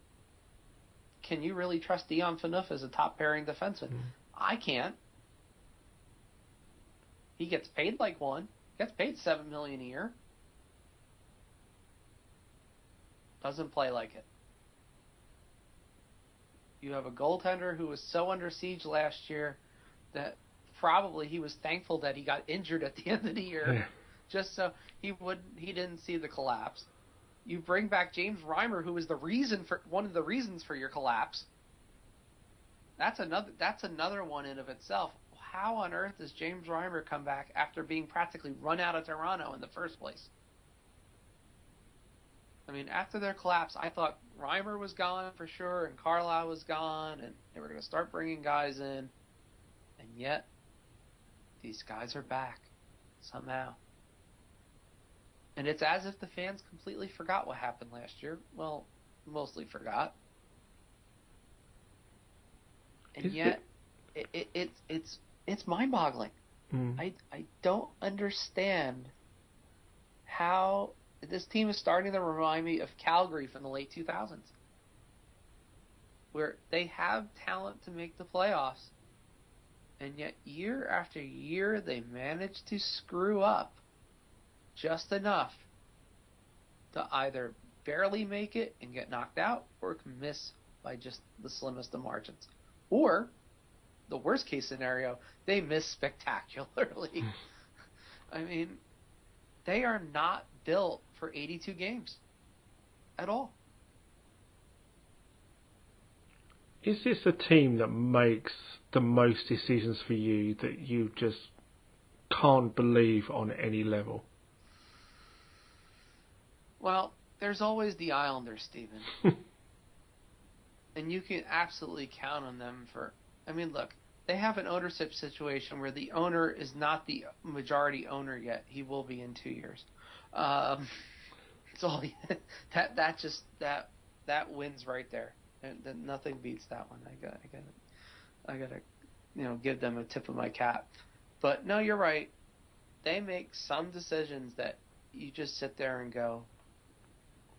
can you really trust Dion Phaneuf as a top pairing defenseman? Mm-hmm. I can't. He gets paid like one. Gets paid $7 million a year. Doesn't play like it. You have a goaltender who was so under siege last year that probably he was thankful that he got injured at the end of the year, just so he didn't see the collapse. You bring back James Reimer, who is one of the reasons for your collapse. That's another one in of itself. How on earth does James Reimer come back after being practically run out of Toronto in the first place? I mean, after their collapse, I thought Reimer was gone for sure, and Carlisle was gone, and they were going to start bringing guys in. And yet, these guys are back somehow. And it's as if the fans completely forgot what happened last year. Well, mostly forgot. And yet, it's mind-boggling. I don't understand how this team is starting to remind me of Calgary from the late 2000s, where they have talent to make the playoffs, and yet year after year they manage to screw up just enough to either barely make it and get knocked out, or miss by just the slimmest of margins. Or, the worst case scenario, they miss spectacularly. I mean, they are not built for 82 games at all. Is this a team that makes the most decisions for you that you just can't believe on any level? Well, there's always the Islanders, Stephen. And you can absolutely count on them for... I mean, look, they have an ownership situation where the owner is not the majority owner yet. He will be in 2 years. So that wins right there. And nothing beats that one. I gotta give them a tip of my cap. But no, you're right. They make some decisions that you just sit there and go,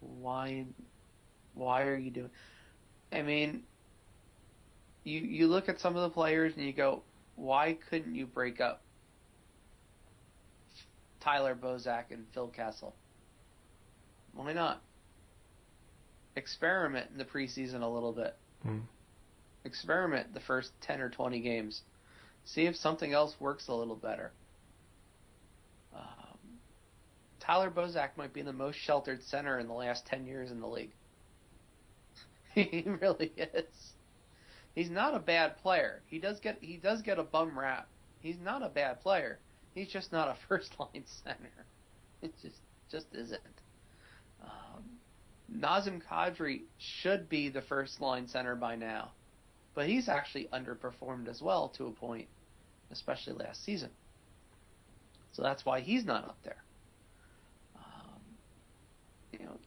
why are you doing? I mean, you look at some of the players and you go, why couldn't you break up Tyler Bozak and Phil Kessel? Why not? Experiment in the preseason a little bit. Experiment the first 10 or 20 games. See if something else works a little better. Tyler Bozak might be the most sheltered center in the last 10 years in the league. He really is. He's not a bad player. He does get a bum rap. He's not a bad player. He's just not a first-line center. It just isn't. Nazem Kadri should be the first-line center by now, but he's actually underperformed as well to a point, especially last season. So that's why he's not up there.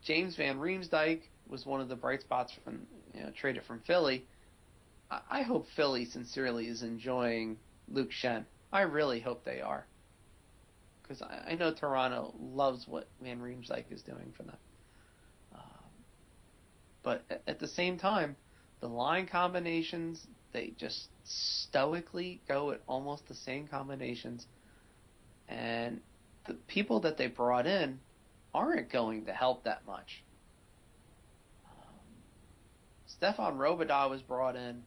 James Van Riemsdyk was one of the bright spots from traded from Philly. I hope Philly sincerely is enjoying Luke Schenn. I really hope they are, because I know Toronto loves what Van Riemsdyk is doing for them. But at the same time, the line combinations, they just stoically go at almost the same combinations, and the people that they brought in aren't going to help that much. Stefan Robidas was brought in.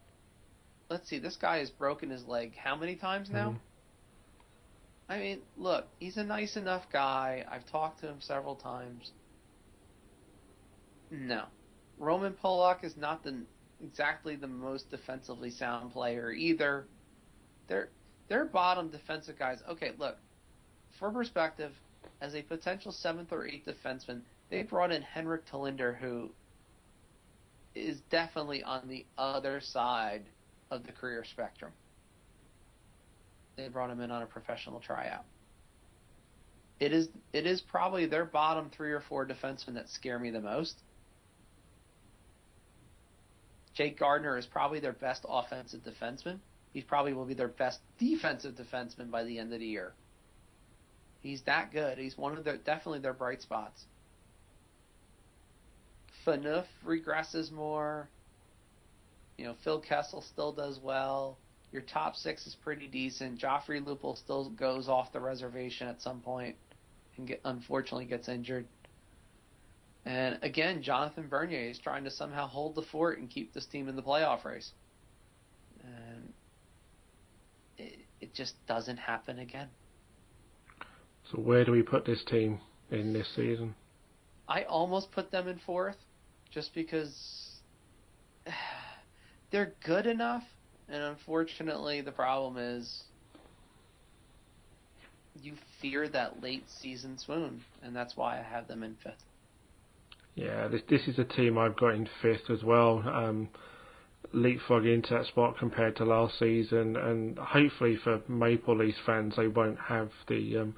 Let's see, this guy has broken his leg how many times now? I mean, look, he's a nice enough guy. I've talked to him several times. No. Roman Polak is not exactly the most defensively sound player either. They're bottom defensive guys. Okay, look, for perspective, as a potential 7th or 8th defenseman, they brought in Henrik Talinder, who is definitely on the other side of the career spectrum. They brought him in on a professional tryout. It is probably their bottom 3 or 4 defensemen that scare me the most. Jake Gardner is probably their best offensive defenseman. He probably will be their best defensive defenseman by the end of the year. He's that good. He's one of definitely their bright spots. Phaneuf regresses more. Phil Kessel still does well. Your top 6 is pretty decent. Joffrey Lupul still goes off the reservation at some point and unfortunately gets injured. And again, Jonathan Bernier is trying to somehow hold the fort and keep this team in the playoff race. And it just doesn't happen again. So where do we put this team in this season? I almost put them in 4th just because they're good enough. And unfortunately, the problem is you fear that late season swoon. And that's why I have them in 5th. Yeah, this is a team I've got in 5th as well. Leapfrogging into that spot compared to last season, and hopefully for Maple Leafs fans, they won't have the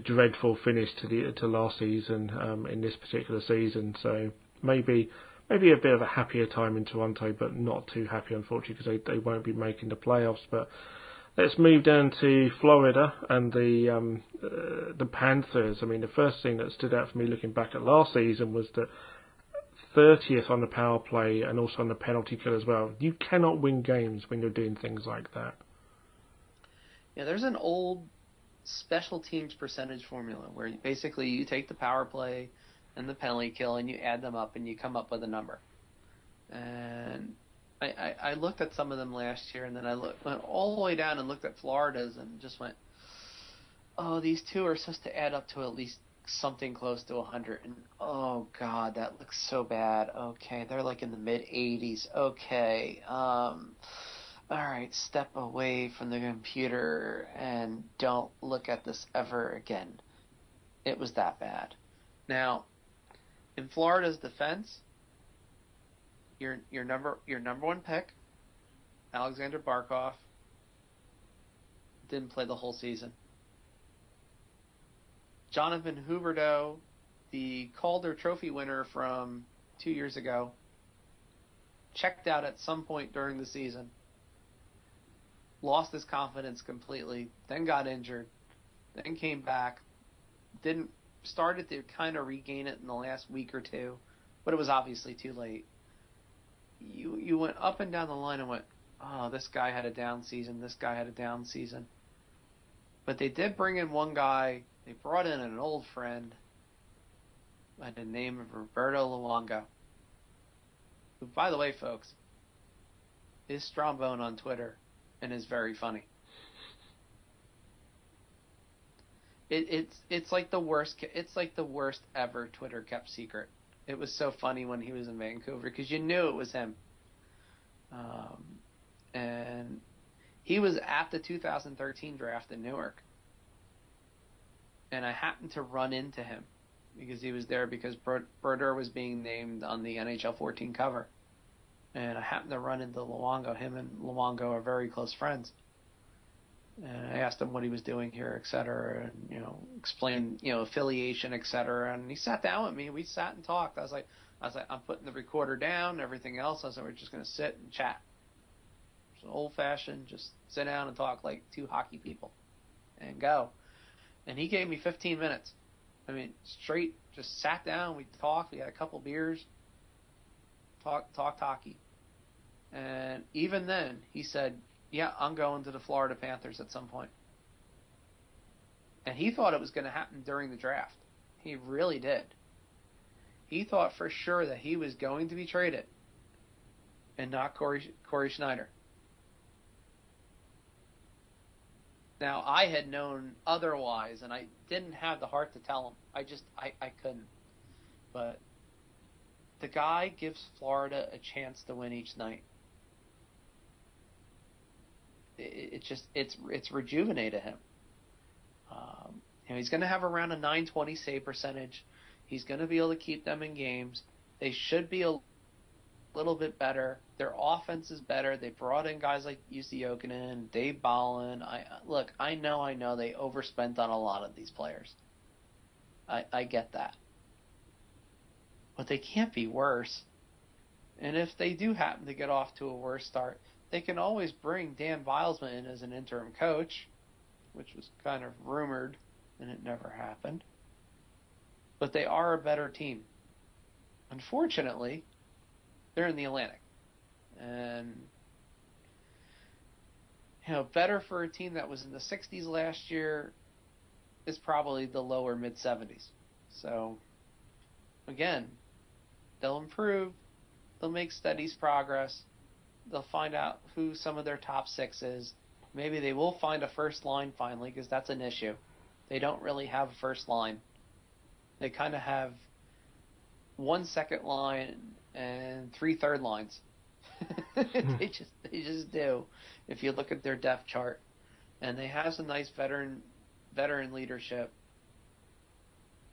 dreadful finish to last season in this particular season. So maybe a bit of a happier time in Toronto, but not too happy, unfortunately, because they won't be making the playoffs. But let's move down to Florida and the Panthers. I mean, the first thing that stood out for me looking back at last season was that 30th on the power play and also on the penalty kill as well. You cannot win games when you're doing things like that. Yeah, there's an old special teams percentage formula where basically you take the power play and the penalty kill and you add them up and you come up with a number. And I looked at some of them last year, and then went all the way down and looked at Florida's and just went, oh, these two are supposed to add up to at least something close to 100. And oh God, that looks so bad. Okay, they're like in the mid 80s. Okay, all right, step away from the computer and don't look at this ever again. It was that bad. Now, in Florida's defense, your number one pick, Alexander Barkov, didn't play the whole season. Jonathan Huberdeau, the Calder Trophy winner from 2 years ago, checked out at some point during the season, lost his confidence completely, then got injured, then came back, started to kind of regain it in the last week or two, but it was obviously too late. You went up and down the line and went, oh, this guy had a down season, this guy had a down season. But they did bring in one guy. They brought in an old friend by the name of Roberto Luongo, who, by the way, folks, is Strombone on Twitter and is very funny. It's like the worst. It's like the worst ever Twitter kept secret. It was so funny when he was in Vancouver because you knew it was him. And he was at the 2013 draft in Newark. And I happened to run into him because he was there because Brodeur was being named on the NHL 14 cover. And I happened to run into Luongo. Him and Luongo are very close friends. And I asked him what he was doing here, et cetera, and, explained, affiliation, et cetera. And he sat down with me. We sat and talked. I was like, I'm putting the recorder down and everything else. I said, we're just going to sit and chat. It's old-fashioned, just sit down and talk like two hockey people and go. And he gave me 15 minutes. I mean, straight, just sat down. We talked. We had a couple beers. Talked hockey. And even then, he said, yeah, I'm going to the Florida Panthers at some point. And he thought it was going to happen during the draft. He really did. He thought for sure that he was going to be traded and not Corey Schneider. Now, I had known otherwise, and I didn't have the heart to tell him. I couldn't. But the guy gives Florida a chance to win each night. It's rejuvenated him. He's going to have around a .920 save percentage. He's going to be able to keep them in games. They should be a little bit better. Their offense is better. They brought in guys like Jussi Jokinen, Dave Ballin. I know they overspent on a lot of these players. I get that. But they can't be worse. And if they do happen to get off to a worse start, they can always bring Dan Bilesman in as an interim coach, which was kind of rumored, and it never happened. But they are a better team. Unfortunately, they're in the Atlantic. And, better for a team that was in the 60s last year is probably the lower mid-70s. So, again, they'll improve. They'll make steady progress. They'll find out who some of their top six is. Maybe they will find a first line finally, because that's an issue. They don't really have a first line. They kind of have one second line and 3 third lines. They just do. If you look at their depth chart, and they have some nice veteran leadership.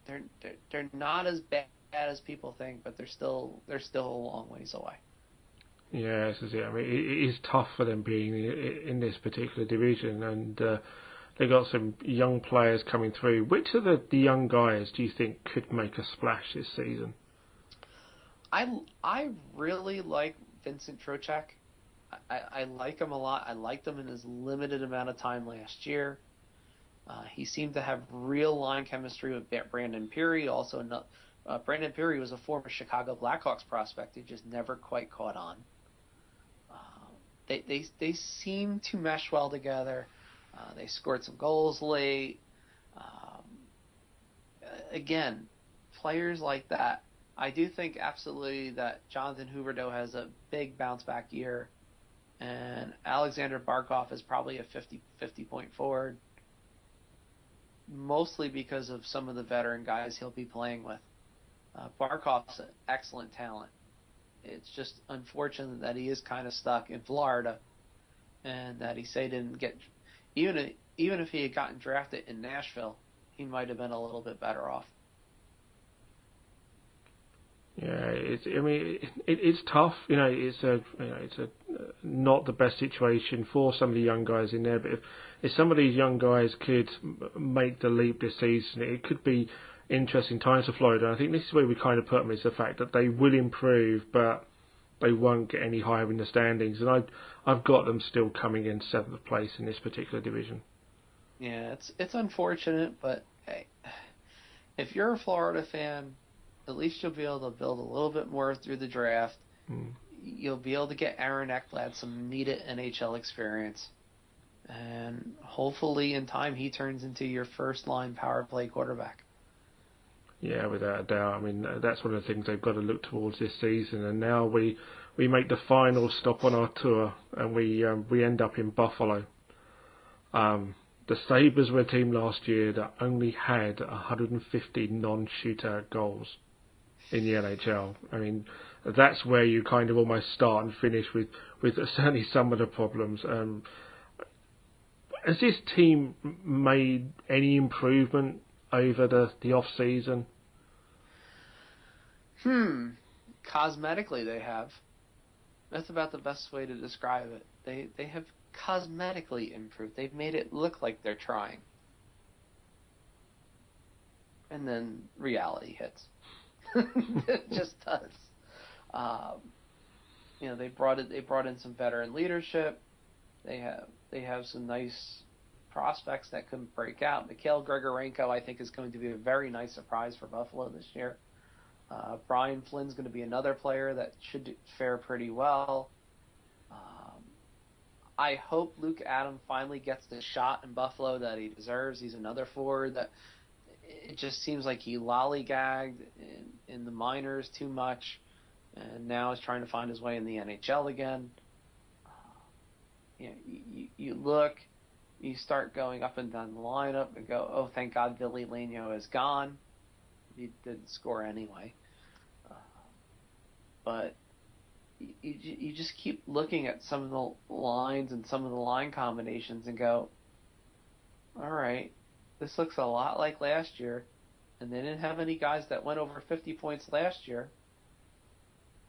They're not as bad as people think, but they're still a long ways away. Yeah, this is it. I mean, it is tough for them being in this particular division, and they've got some young players coming through. Which of the young guys do you think could make a splash this season? I really like Vincent Trocheck. I like him a lot. I liked him in his limited amount of time last year. He seemed to have real line chemistry with Brandon Peary. Also, Brandon Peary was a former Chicago Blackhawks prospect who just never quite caught on. They seem to mesh well together. They scored some goals late. Again, players like that. I do think absolutely that Jonathan Huberdeau has a big bounce-back year, and Alexander Barkov is probably a 50 point forward, mostly because of some of the veteran guys he'll be playing with. Barkov's an excellent talent. It's just unfortunate that he is kind of stuck in Florida, and that he didn't get even if he had gotten drafted in Nashville, he might have been a little bit better off. Yeah, it's tough. It's a not the best situation for some of the young guys in there. But if some of these young guys could make the leap this season, it could be interesting times for Florida. And I think this is where we kind of put them, is the fact that they will improve, but they won't get any higher in the standings. And I've got them still coming in 7th place in this particular division. Yeah, it's unfortunate, but hey, if you're a Florida fan, at least you'll be able to build a little bit more through the draft. You'll be able to get Aaron Ekblad some needed NHL experience. And hopefully in time he turns into your first-line power play quarterback. Yeah, without a doubt. I mean, that's one of the things they've got to look towards this season. And now we make the final stop on our tour, and we end up in Buffalo. The Sabres were a team last year that only had 150 non-shootout goals in the NHL. I mean, that's where you kind of almost start and finish with certainly some of the problems. Has this team made any improvement over the off season? Cosmetically, they have. That's about the best way to describe it. They have cosmetically improved. They've made it look like they're trying. And then reality hits. It just does. They brought in some veteran leadership. They have some nice prospects that can break out. Mikhail Grigorenko, I think, is going to be a very nice surprise for Buffalo this year. Brian Flynn's going to be another player that should fare pretty well. I hope Luke Adam finally gets the shot in Buffalo that he deserves. He's another forward that it just seems like he lollygagged in the minors too much, and now is trying to find his way in the NHL again. You look, you start going up and down the lineup and go, oh, thank God Billy Leno is gone. He didn't score anyway. But you just keep looking at some of the lines and some of the line combinations and go, all right, this looks a lot like last year, and they didn't have any guys that went over 50 points last year.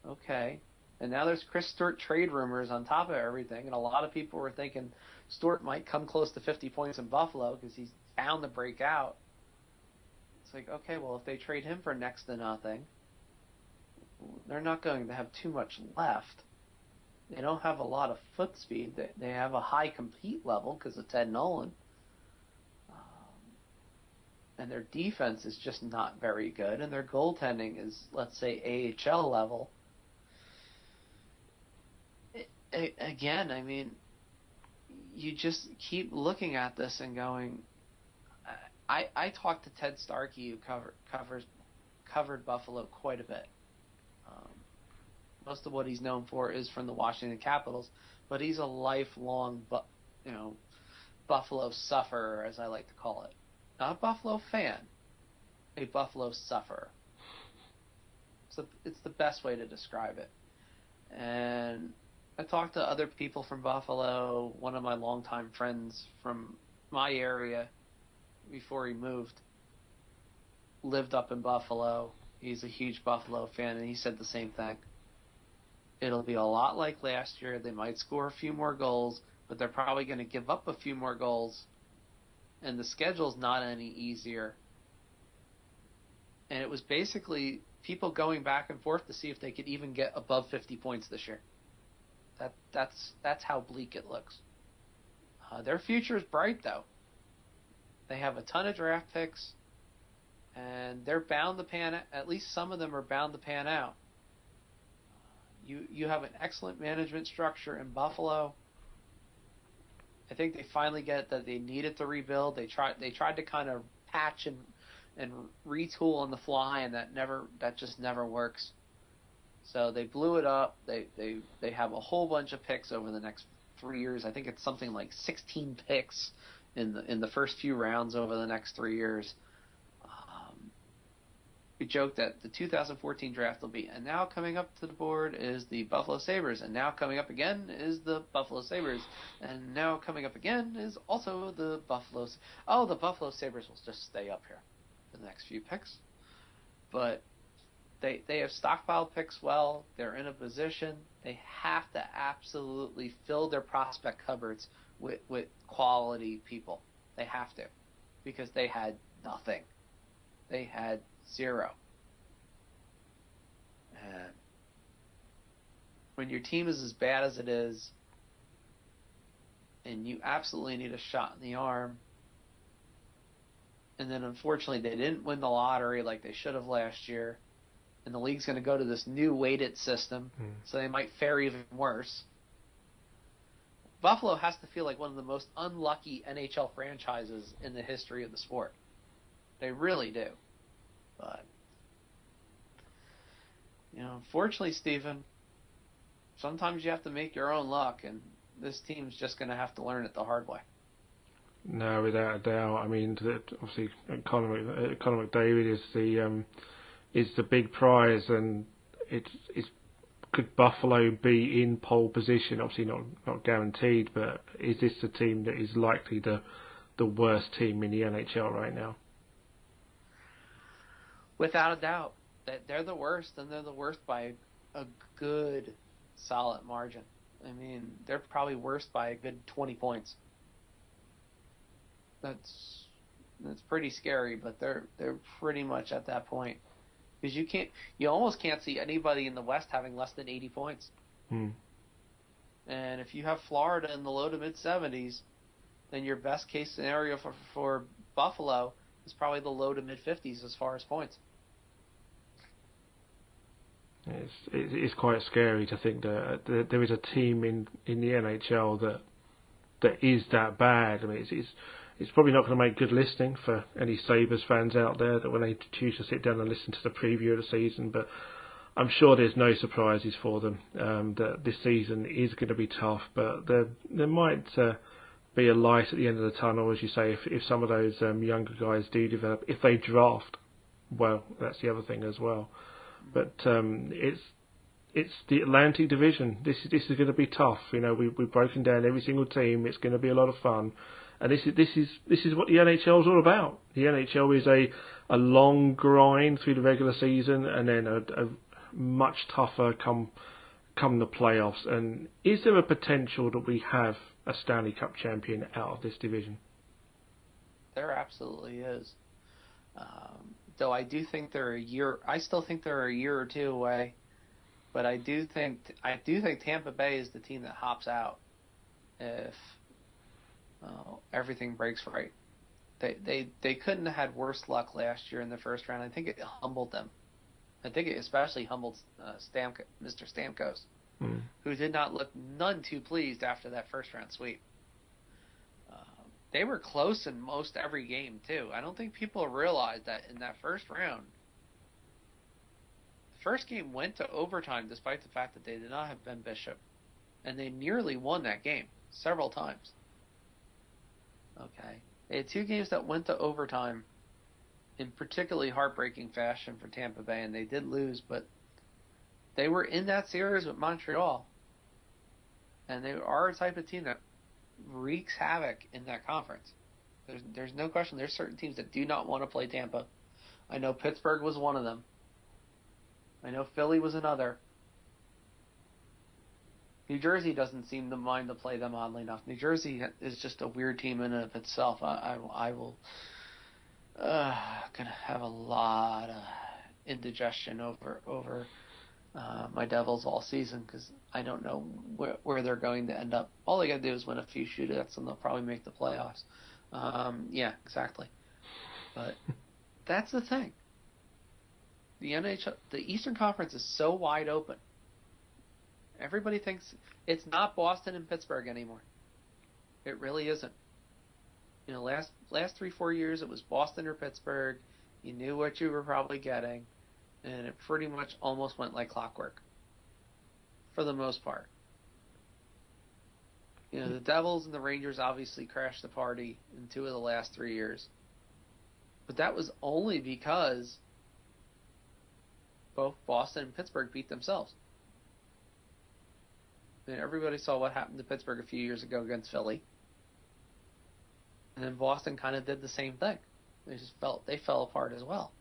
Okay. And now there's Chris Stewart trade rumors on top of everything, and a lot of people were thinking Stewart might come close to 50 points in Buffalo because he's bound to break out. It's like, okay, well, if they trade him for next to nothing, they're not going to have too much left. They don't have a lot of foot speed. They have a high compete level because of Ted Nolan. And their defense is just not very good, and their goaltending is, let's say, AHL level. Again, I mean, you just keep looking at this and going, I talked to Ted Starkey, who covered Buffalo quite a bit. Most of what he's known for is from the Washington Capitals, but he's a lifelong, Buffalo sufferer, as I like to call it. Not a Buffalo fan, a Buffalo sufferer. So it's the best way to describe it. And I talked to other people from Buffalo. One of my longtime friends from my area before he moved lived up in Buffalo. He's a huge Buffalo fan, and he said the same thing. It'll be a lot like last year. They might score a few more goals, but they're probably going to give up a few more goals, and the schedule's not any easier. And it was basically people going back and forth to see if they could even get above 50 points this year. That's how bleak it looks. Their future is bright, though. They have a ton of draft picks, and they're bound to pan out. At least some of them are bound to pan out. You have an excellent management structure in Buffalo. I think they finally get that they needed to rebuild. They tried to kind of patch and retool on the fly, and that just never works. So they blew it up. They have a whole bunch of picks over the next 3 years. I think it's something like 16 picks in the first few rounds over the next 3 years. We joked that the 2014 draft will be, and now coming up to the board is the Buffalo Sabres, and now coming up again is the Buffalo Sabres, and now coming up again is also the Buffaloes. Oh, the Buffalo Sabres will just stay up here for the next few picks. But they have stockpiled picks well. They're in a position. They have to absolutely fill their prospect cupboards with quality people. They have to, because they had nothing. They had zero. And when your team is as bad as it is, and you absolutely need a shot in the arm, and then unfortunately they didn't win the lottery like they should have last year, and the league's going to go to this new weighted system, so they might fare even worse. Buffalo has to feel like one of the most unlucky NHL franchises in the history of the sport. They really do. But, unfortunately, Stephen, sometimes you have to make your own luck, and this team's just going to have to learn it the hard way. No, without a doubt. I mean, obviously, Conor McDavid is the big prize, and could Buffalo be in pole position? Obviously, not guaranteed, but is this the team that is likely the worst team in the NHL right now? Without a doubt, that they're the worst, and they're the worst by a good, solid margin. I mean, they're probably worst by a good 20 points. That's pretty scary, but they're pretty much at that point, because you almost can't see anybody in the West having less than 80 points. And if you have Florida in the low to mid 70s, then your best case scenario for Buffalo is probably the low to mid 50s as far as points. It's quite scary to think that there is a team in the NHL that is that bad. I mean, it's probably not going to make good listening for any Sabres fans out there that when they choose to sit down and listen to the preview of the season. But I'm sure there's no surprises for them. That this season is going to be tough, but there might be a light at the end of the tunnel, as you say, if some of those younger guys do develop, if they draft well, that's the other thing as well. But it's the Atlantic Division. This is going to be tough. We've broken down every single team. It's going to be a lot of fun, and this is what the NHL is all about. The NHL is a long grind through the regular season, and then a much tougher come the playoffs. And is there a potential that we have a Stanley Cup champion out of this division? There absolutely is. Though I do think I still think they're a year or two away. But I do think Tampa Bay is the team that hops out if everything breaks right. They couldn't have had worse luck last year in the first round. I think it humbled them. I think it especially humbled Mr. Stamkos, who did not look none too pleased after that first round sweep. They were close in most every game too. I don't think people realize that in that first round. First game went to overtime despite the fact that they did not have Ben Bishop. And they nearly won that game several times. Okay. They had two games that went to overtime in particularly heartbreaking fashion for Tampa Bay, and they did lose, but they were in that series with Montreal. And they are a type of team that wreaks havoc in that conference. There's no question. There's certain teams that do not want to play Tampa. I know Pittsburgh was one of them. I know Philly was another. New Jersey doesn't seem to mind to play them, oddly enough. New Jersey is just a weird team in and of itself. I will gonna have a lot of indigestion over my Devils all season because I don't know where they're going to end up. All they got to do is win a few shootouts and they'll probably make the playoffs. Yeah, exactly. But that's the thing. The NHL, the Eastern Conference is so wide open. Everybody thinks it's not Boston and Pittsburgh anymore. It really isn't. You know, last 3-4 years it was Boston or Pittsburgh. You knew what you were probably getting, and it pretty much almost went like clockwork. For the most part. You know, the Devils and the Rangers obviously crashed the party in 2 of the last 3 years. But that was only because both Boston and Pittsburgh beat themselves. I mean, everybody saw what happened to Pittsburgh a few years ago against Philly. And then Boston kind of did the same thing. They fell apart as well.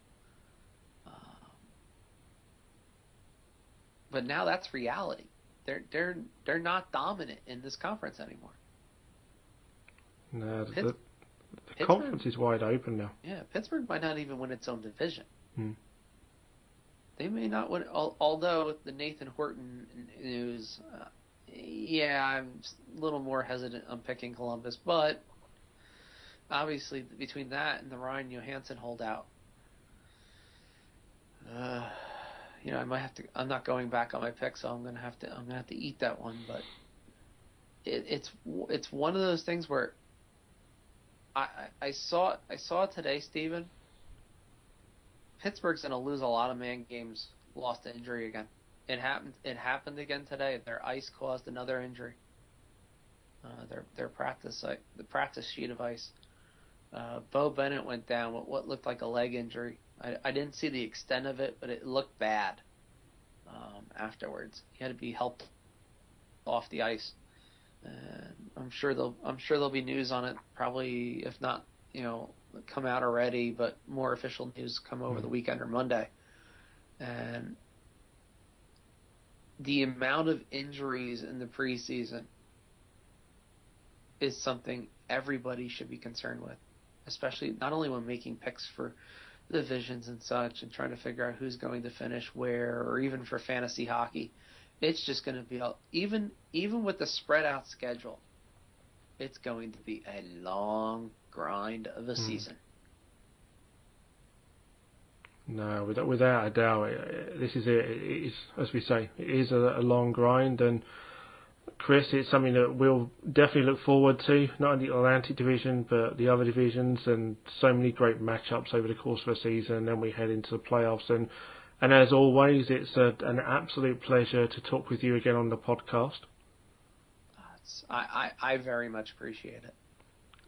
But now that's reality. They're not dominant in this conference anymore. No, the conference is wide open now. Yeah, Pittsburgh might not even win its own division. They may not win, although the Nathan Horton news, I'm a little more hesitant on picking Columbus, but obviously between that and the Ryan Johansson holdout, you know, I might have to. I'm not going back on my pick, so I'm gonna have to eat that one. But it's one of those things where I saw today, Steven. Pittsburgh's gonna lose a lot of man games lost to injury again. It happened again today. Their ice caused another injury. Their practice the practice sheet of ice. Bo Bennett went down with what looked like a leg injury. I didn't see the extent of it, but it looked bad afterwards. He had to be helped off the ice. And I'm sure there'll be news on it. Probably, if not, you know, come out already, but more official news come over the weekend or Monday. And the amount of injuries in the preseason is something everybody should be concerned with, especially not only when making picks for divisions and such and trying to figure out who's going to finish where, or even for fantasy hockey. It's just going to be even with the spread out schedule, it's going to be a long grind of a season. No, without a doubt, this is it. It is, as we say, it is a long grind, and Chris, it's something that we'll definitely look forward to, not only the Atlantic Division, but the other divisions, and so many great matchups over the course of a season, and then we head into the playoffs. And as always, it's an absolute pleasure to talk with you again on the podcast. I very much appreciate it.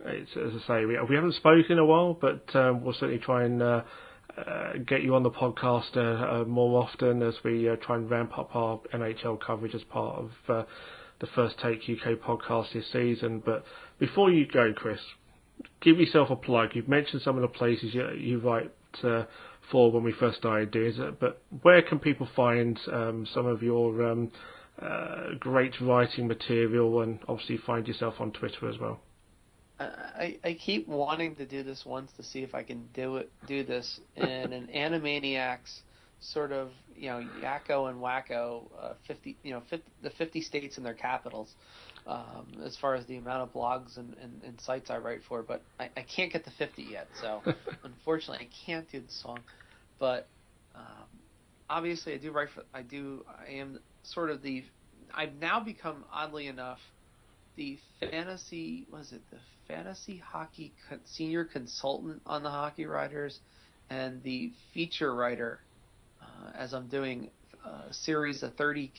It's, as I say, we haven't spoken in a while, but we'll certainly try and get you on the podcast more often as we try and ramp up our NHL coverage as part of the First Take UK podcast this season. But before you go, Chris, give yourself a plug. You've mentioned some of the places you write for when we first started doing it, but where can people find some of your great writing material, and obviously find yourself on Twitter as well? I keep wanting to do this once to see if I can do this in an Animaniacs sort of, Yakko and Wacko, 50 states and their capitals, as far as the amount of blogs and sites I write for, but I can't get to 50 yet, so unfortunately I can't do the song. But obviously I've now become, oddly enough, the fantasy hockey senior consultant on the Hockey Writers, and the feature writer, as I'm doing a series of 30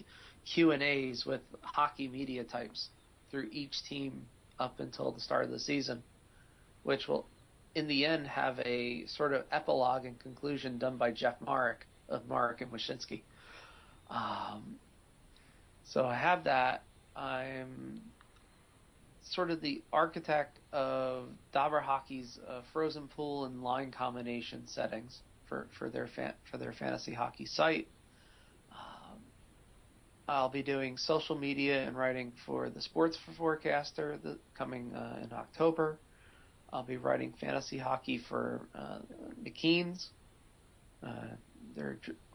Q&As with hockey media types through each team up until the start of the season, which will in the end have a sort of epilogue and conclusion done by Jeff Marek of Marek and Wyshynski. So I have that. I'm sort of the architect of Dobber Hockey's frozen pool and line combination settings for their fantasy hockey site. I'll be doing social media and writing for the Sports Forecaster coming in October. I'll be writing fantasy hockey for McKean's.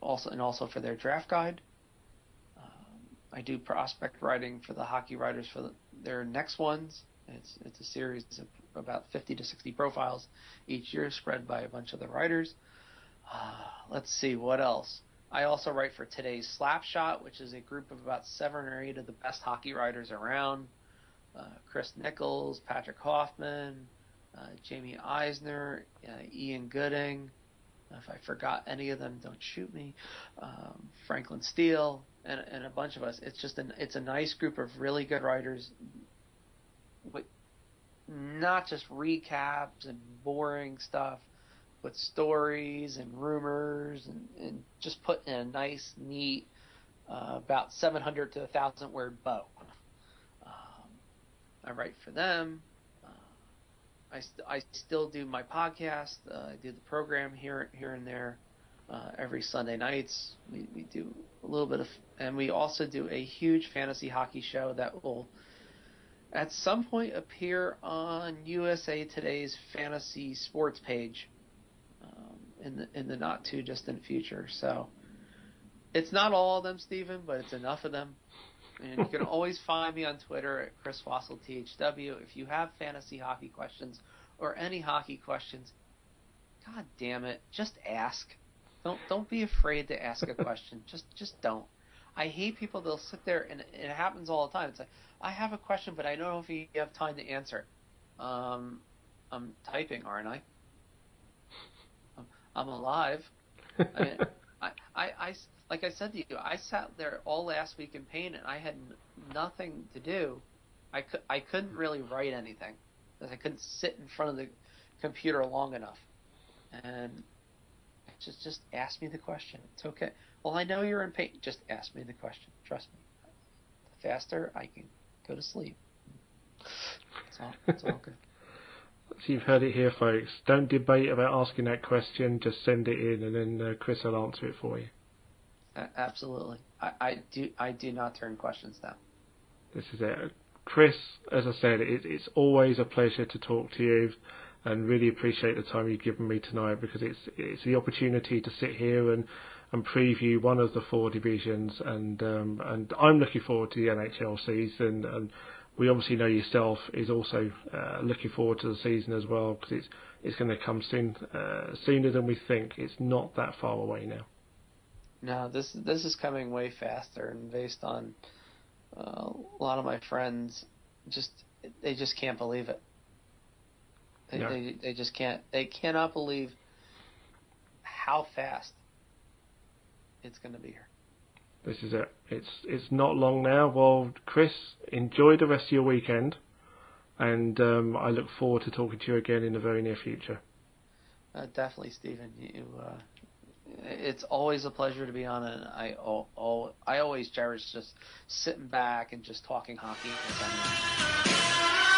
Also for their draft guide. I do prospect writing for the Hockey Writers for their next ones. It's a series of about 50 to 60 profiles each year, spread by a bunch of the writers. Let's see, what else? I also write for Today's Slapshot, which is a group of about 7 or 8 of the best hockey writers around. Chris Nichols, Patrick Hoffman, Jamie Eisner, Ian Gooding. If I forgot any of them, don't shoot me. Franklin Steele, and a bunch of us. It's a nice group of really good writers, with not just recaps and boring stuff, but stories and rumors, and just put in a nice, neat, about 700 to 1,000 word bow. I write for them. I still do my podcast. I do the program here and there every Sunday nights. We do a little bit of, and we also do a huge fantasy hockey show that will at some point appear on USA Today's fantasy sports page in the not too distant future. So it's not all of them, Stephen, but it's enough of them. And you can always find me on Twitter at Chris Wassel THW. If you have fantasy hockey questions or any hockey questions, God damn it, just ask. Don't be afraid to ask a question. Just don't. I hate people that'll sit there, and it happens all the time. It's like, I have a question, but I don't know if you have time to answer. I'm typing, aren't I? I'm alive. I mean, I like I said to you, I sat there all last week in pain, and I had nothing to do. I couldn't really write anything because I couldn't sit in front of the computer long enough. And just ask me the question. It's okay. Well, I know you're in pain. Just ask me the question. Trust me. The faster I can go to sleep. It's all good. So you've heard it here, folks. Don't debate about asking that question. Just send it in, and then Chris will answer it for you. Absolutely. I do not turn questions down. This is it. Chris, as I said, it's always a pleasure to talk to you, and really appreciate the time you've given me tonight, because it's the opportunity to sit here and preview one of the 4 divisions, and I'm looking forward to the NHL season, and we obviously know yourself is also looking forward to the season as well, because it's going to come soon, sooner than we think. It's not that far away now. No, this is coming way faster, and based on a lot of my friends, they just can't believe it. They just can't. They cannot believe how fast it's going to be here. This is it. It's not long now. Well, Chris, enjoy the rest of your weekend. and I look forward to talking to you again in the very near future. Definitely, Stephen. It's always a pleasure to be on, and I always cherish just sitting back and just talking hockey with anyone.